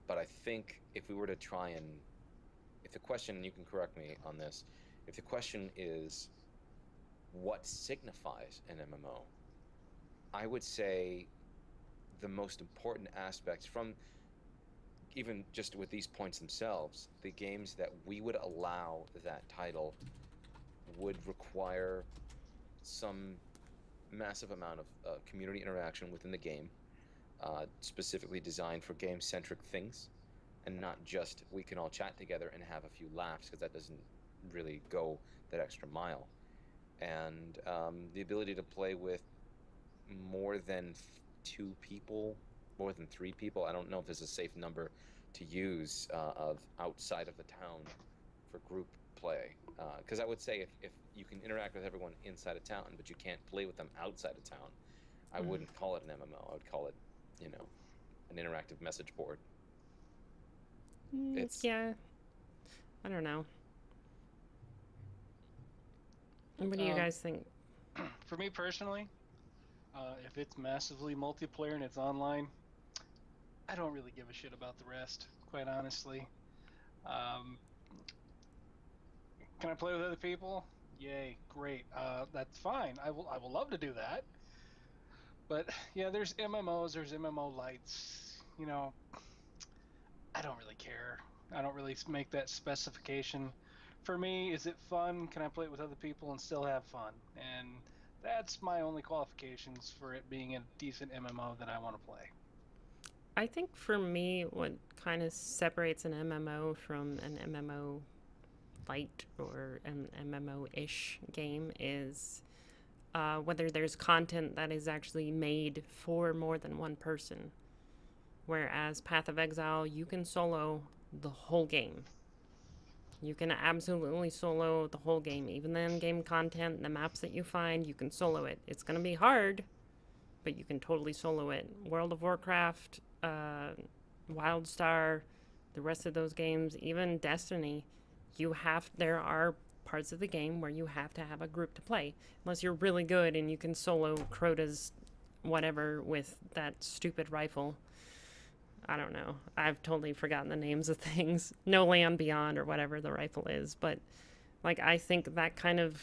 But I think if we were to try and, if the question, and you can correct me on this, if the question is what signifies an MMO, I would say the most important aspects, from even just with these points themselves, the games that we would allow that title would require some massive amount of community interaction within the game, specifically designed for game-centric things, and not just we can all chat together and have a few laughs, because that doesn't really go that extra mile. And the ability to play with more than 2 people, more than 3 people. I don't know if there's a safe number to use of outside of the town for group play, because I would say if you can interact with everyone inside of town, but you can't play with them outside of town, I wouldn't call it an MMO. I would call it, an interactive message board. Yeah, I don't know. What do you guys think? For me personally, if it's massively multiplayer and it's online, I don't really give a shit about the rest, quite honestly. Can I play with other people? Yay, great. That's fine. I will love to do that. But yeah, there's MMOs, there's MMO lights. I don't really care. I don't really make that specification. For me, is it fun? Can I play it with other people and still have fun? And that's my only qualifications for it being a decent MMO that I want to play. I think for me, what kind of separates an MMO from an MMO light or an MMO-ish game is whether there's content that is actually made for more than one person. Whereas Path of Exile, you can solo the whole game. You can absolutely solo the whole game. Even the in-game content, the maps that you find, you can solo it. It's going to be hard, but you can totally solo it. World of Warcraft, WildStar, the rest of those games, even Destiny, there are parts of the game where you have to have a group to play. Unless you're really good and you can solo Crota's whatever with that stupid rifle. I don't know. I've totally forgotten the names of things. No Land Beyond or whatever the rifle is. But, like, I think that kind of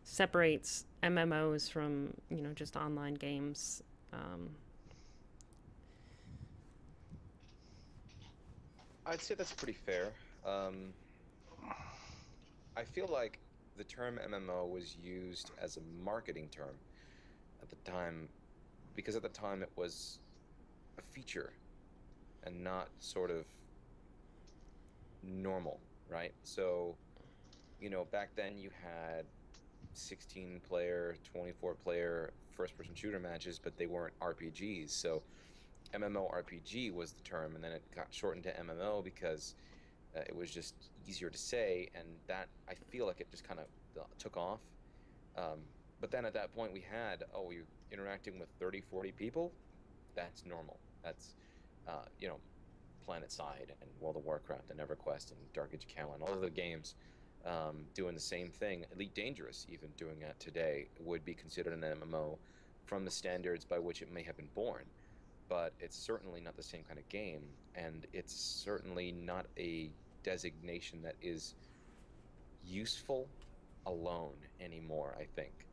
separates MMOs from, just online games. I'd say that's pretty fair. I feel like the term MMO was used as a marketing term at the time because at the time it was a feature and not sort of normal, right? So, back then you had 16 player, 24 player first person shooter matches, but they weren't RPGs. So MMORPG was the term, and then it got shortened to MMO because it was just easier to say, and that I feel like it just kind of took off. But then at that point we had, you're interacting with 30, 40 people. That's normal. That's, PlanetSide and World of Warcraft and EverQuest and Dark Age Camelot, all of the games doing the same thing. Elite Dangerous, even doing that today, would be considered an MMO from the standards by which it may have been born. But it's certainly not the same kind of game, and it's certainly not a designation that is useful alone anymore, I think.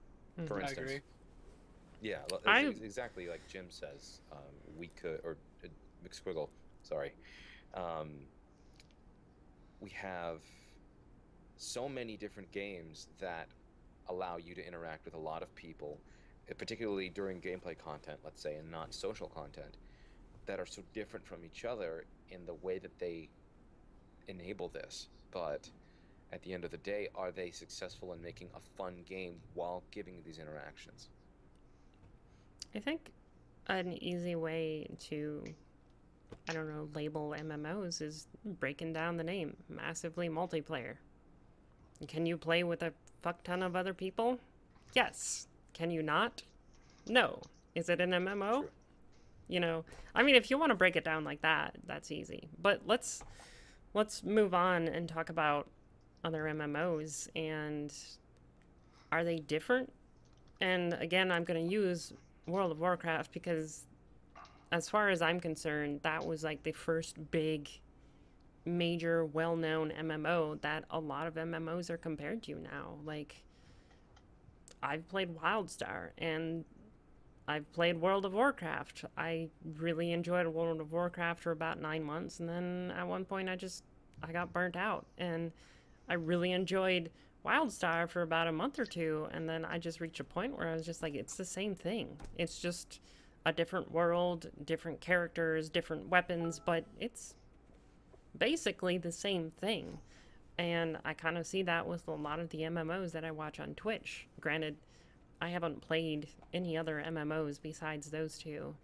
For I instance, agree. yeah, I- exactly like Jim says, we could, or McSquiggle, sorry. We have so many different games that allow you to interact with a lot of people, particularly during gameplay content, let's say, and not social content, that are so different from each other in the way that they enable this. But at the end of the day, are they successful in making a fun game while giving these interactions? I think an easy way to, I don't know, label MMOs is breaking down the name. Massively multiplayer. Can you play with a fuck ton of other people? Yes. Can you not? No. Is it an MMO? True. I mean, if you want to break it down like that, that's easy. But let's move on and talk about other MMOs, and are they different? And again, I'm going to use World of Warcraft because as far as I'm concerned, that was like the first big major well-known MMO that a lot of MMOs are compared to now. Like, I've played WildStar and I've played World of Warcraft. I really enjoyed World of Warcraft for about 9 months, and then at one point I got burnt out, and I really enjoyed WildStar for about a month or two, and then I just reached a point where I was just like, it's the same thing. It's just a different world, different characters, different weapons, but it's basically the same thing. And I kind of see that with a lot of the MMOs that I watch on Twitch. Granted, I haven't played any other MMOs besides those two,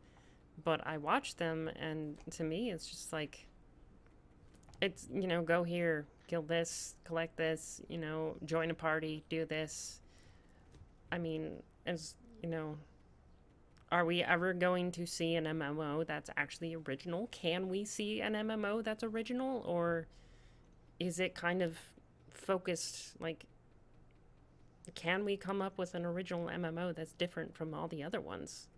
but I watch them, and to me, it's just like, it's, go here, kill this, collect this, join a party, do this. I mean, are we ever going to see an MMO that's actually original? Can we see an MMO that's original, or is it kind of focused, like, can we come up with an original MMO that's different from all the other ones?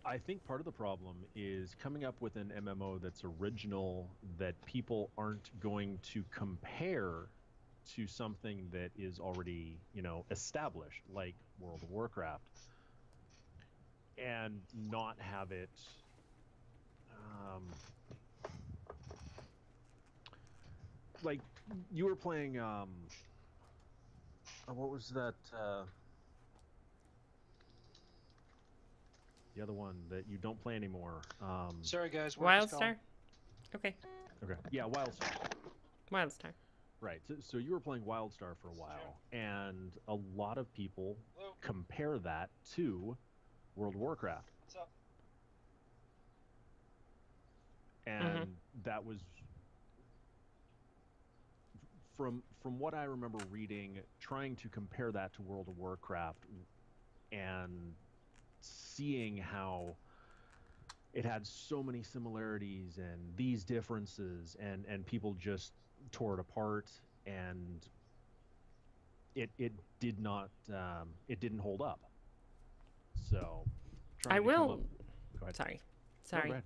I think part of the problem is coming up with an MMO that's original, that people aren't going to compare to something that is already, established, like World of Warcraft, and not have it like you were playing what was that the other one that you don't play anymore? Sorry, guys. work is calling. WildStar? Okay. Okay. Yeah, WildStar. WildStar. Right. So you were playing WildStar for a while, and a lot of people Hello? compare that to World of Warcraft. What's up? And that was from what I remember reading, trying to compare that to World of Warcraft and seeing how it had so many similarities and these differences, and people just tore it apart, and it did not it didn't hold up. So I will. Go ahead. Sorry. No, go ahead.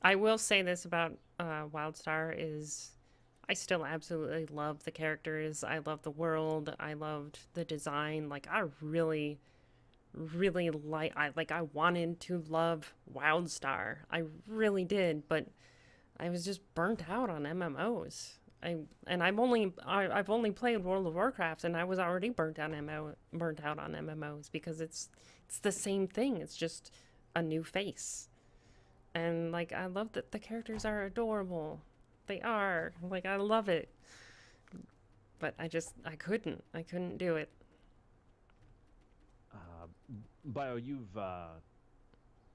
I will say this about WildStar is I still absolutely love the characters. I love the world. I loved the design. Like, I really, really I wanted to love WildStar. I really did, but I was just burnt out on MMOs. I've only played World of Warcraft, and I was already burnt out on MMOs because it's it's the same thing. It's just a new face. And like I love that the characters are adorable. They are. Like I love it. But I couldn't do it. Bio,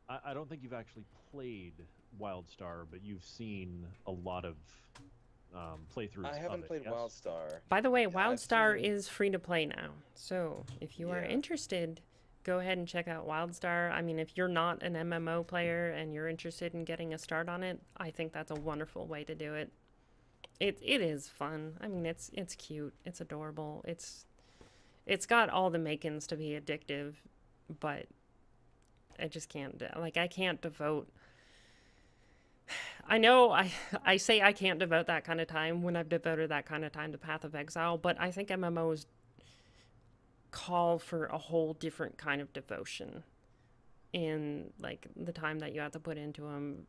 I don't think you've actually played WildStar, but you've seen a lot of playthroughs I of haven't it, played yes? WildStar. By the way, I've WildStar seen- is free to play now. So if you are Yeah. interested, go ahead and check out WildStar. I mean, if you're not an MMO player and you're interested in getting a start on it, I think that's a wonderful way to do it. It is fun. I mean, it's cute. It's adorable. It's got all the makings to be addictive, but I just can't like I can't devote. I know I say I can't devote that kind of time when I've devoted that kind of time to Path of Exile, but I think MMOs call for a whole different kind of devotion in like the time that you have to put into them,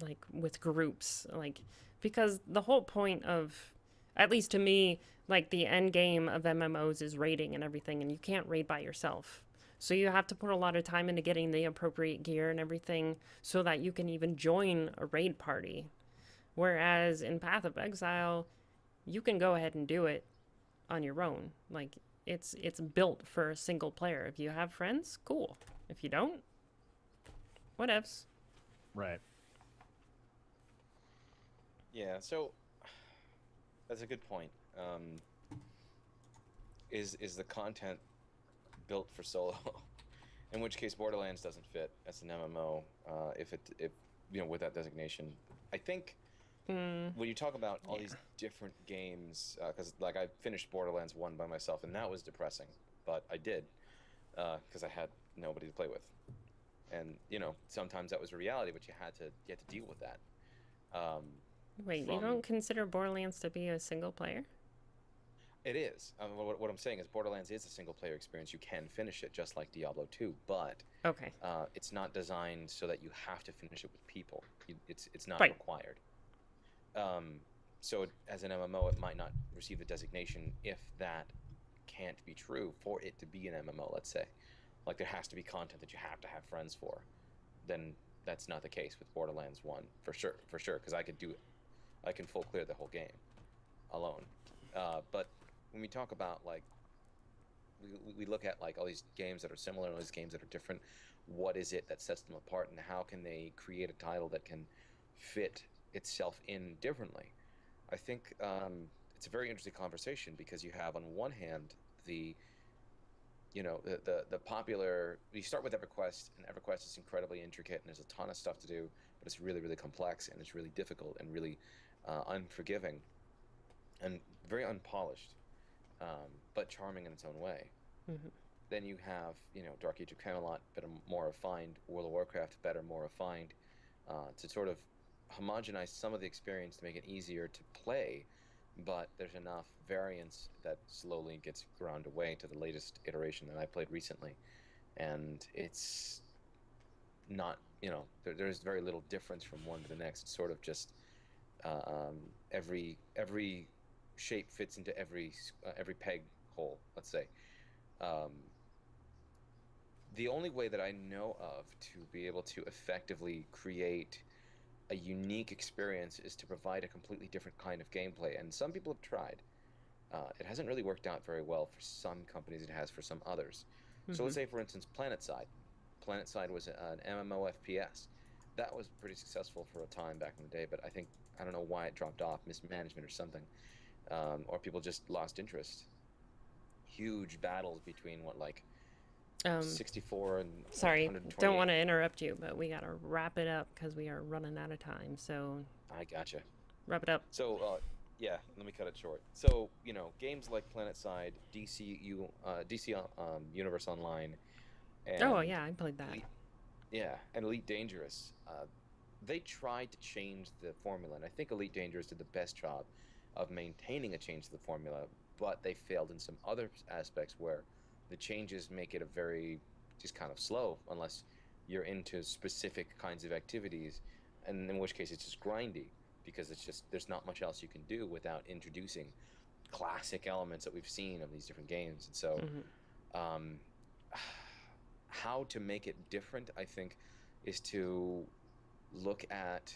like with groups, like because the whole point of, at least to me, like the end game of MMOs is raiding and everything, and you can't raid by yourself. So you have to put a lot of time into getting the appropriate gear and everything so that you can even join a raid party. Whereas in Path of Exile, you can go ahead and do it on your own. Like it's built for a single player. If you have friends, cool. If you don't, whatevs. Right. Yeah, so that's a good point. Is the content built for solo? In which case, Borderlands doesn't fit as an MMO. If you know, with that designation, I think when you talk about all these different games, because like I finished Borderlands 1 by myself, and that was depressing, but I did because I had nobody to play with, and you know, sometimes that was a reality, but you had to deal with that. Wait, you don't consider Borderlands to be a single player? It is. What I'm saying is Borderlands is a single-player experience. You can finish it just like Diablo 2, but okay, it's not designed so that you have to finish it with people. It's not right. required. So as an MMO, it might not receive the designation if that can't be true for it to be an MMO, let's say. Like there has to be content that you have to have friends for. Then that's not the case with Borderlands 1, for sure, because I can full clear the whole game alone. But when we talk about like we look at like all these games that are similar and all these games that are different, what is it that sets them apart, and how can they create a title that can fit itself in differently? I think it's a very interesting conversation because you have on one hand the popular. You start with EverQuest, and EverQuest is incredibly intricate, and there's a ton of stuff to do, but it's really, really complex, and it's really difficult, and really unforgiving, and very unpolished, but charming in its own way. Mm-hmm. Then you have, Dark Age of Camelot, better, more refined. World of Warcraft, better, more refined, to sort of homogenize some of the experience to make it easier to play, but there's enough variance that slowly gets ground away to the latest iteration that I played recently, and it's not, there's very little difference from one to the next. It's sort of just every shape fits into every peg hole, let's say. The only way that I know of to be able to effectively create a unique experience is to provide a completely different kind of gameplay, and some people have tried. It hasn't really worked out very well for some companies. It has for some others. So let's say, for instance, PlanetSide. PlanetSide was an MMO FPS. That was pretty successful for a time back in the day, but I don't know why it dropped off, mismanagement or something, or people just lost interest. Huge battles between 64 and sorry, 128. don't want to interrupt you, but we gotta wrap it up because we are running out of time. So I gotcha. wrap it up. So yeah, let me cut it short. So games like PlanetSide, DC Universe Online, and Oh yeah, I played that. And Elite Dangerous. They tried to change the formula, and I think Elite Dangerous did the best job of maintaining a change to the formula, but they failed in some other aspects where the changes make it a very just kind of slow unless you're into specific kinds of activities, and in which case it's just grindy because it's just there's not much else you can do without introducing classic elements that we've seen of these different games. And so how to make it different, I think, is to look at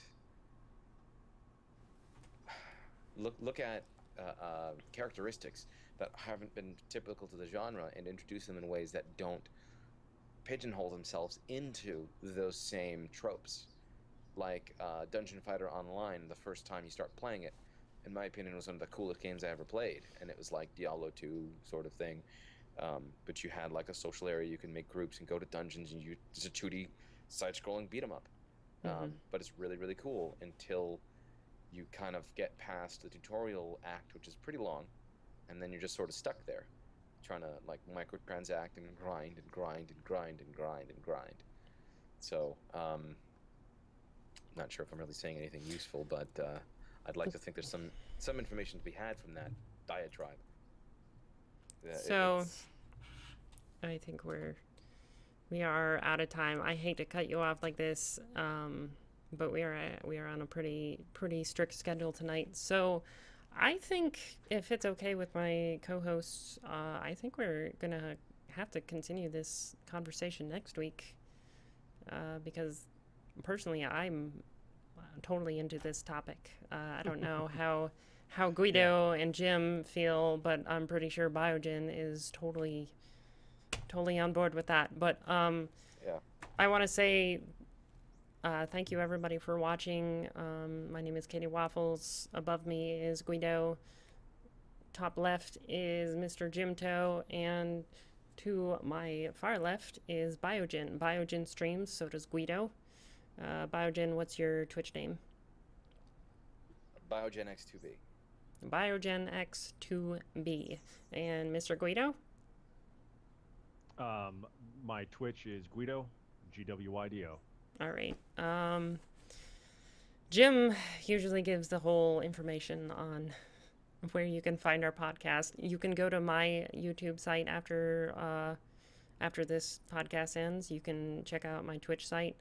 characteristics that haven't been typical to the genre and introduce them in ways that don't pigeonhole themselves into those same tropes. Like Dungeon Fighter Online, the first time you start playing it, in my opinion, was one of the coolest games I ever played, and it was like Diablo 2 sort of thing. But you had like a social area, you can make groups and go to dungeons, and it's a 2D side-scrolling beat 'em up. But it's really, really cool until you kind of get past the tutorial act, which is pretty long, and then you're just sort of stuck there, trying to like microtransact and grind and grind and grind and grind and grind. So, not sure if I'm really saying anything useful, but I'd like to think there's some information to be had from that diatribe. So, I think we are out of time. I hate to cut you off like this, but we are on a pretty strict schedule tonight. So, I think if it's okay with my co-hosts, I think we're gonna have to continue this conversation next week, because personally, I'm totally into this topic. I don't know how Guido and Jim feel, but I'm pretty sure Biogen is totally on board with that. But I want to say thank you everybody for watching. My name is Katie Waffles. Above me is Guido. Top left is Mr. Jim Toe, and to my far left is Biogen. Biogen streams, so does Guido. Biogen, what's your Twitch name? Biogen X2B. Biogen X2B. And Mr. Guido? My Twitch is Guido, GWYDO. All right. Jim usually gives the whole information on where you can find our podcast. You can go to my YouTube site after this podcast ends. You can check out my Twitch site.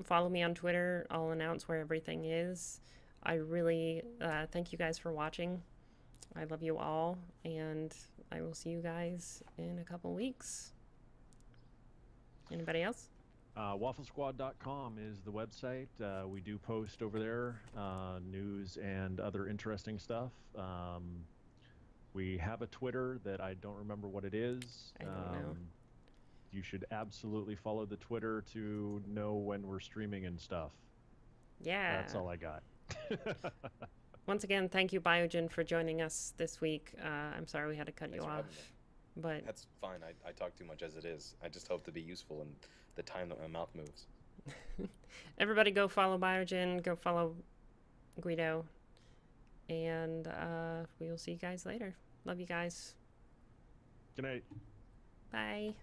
Follow me on Twitter. I'll announce where everything is. I really thank you guys for watching. I love you all, and I will see you guys in a couple weeks. Anybody else? Wafflesquad.com is the website. We do post over there news and other interesting stuff. We have a Twitter that I don't remember what it is. I don't know. You should absolutely follow the Twitter to know when we're streaming and stuff. Yeah. That's all I got. Once again, thank you, Biogen, for joining us this week. I'm sorry we had to cut Thanks you for off. But that's fine. I talk too much as it is. I just hope to be useful in the time that my mouth moves. everybody go follow Biogen, go follow Guido, and we will see you guys later. Love you guys. Good night. Bye.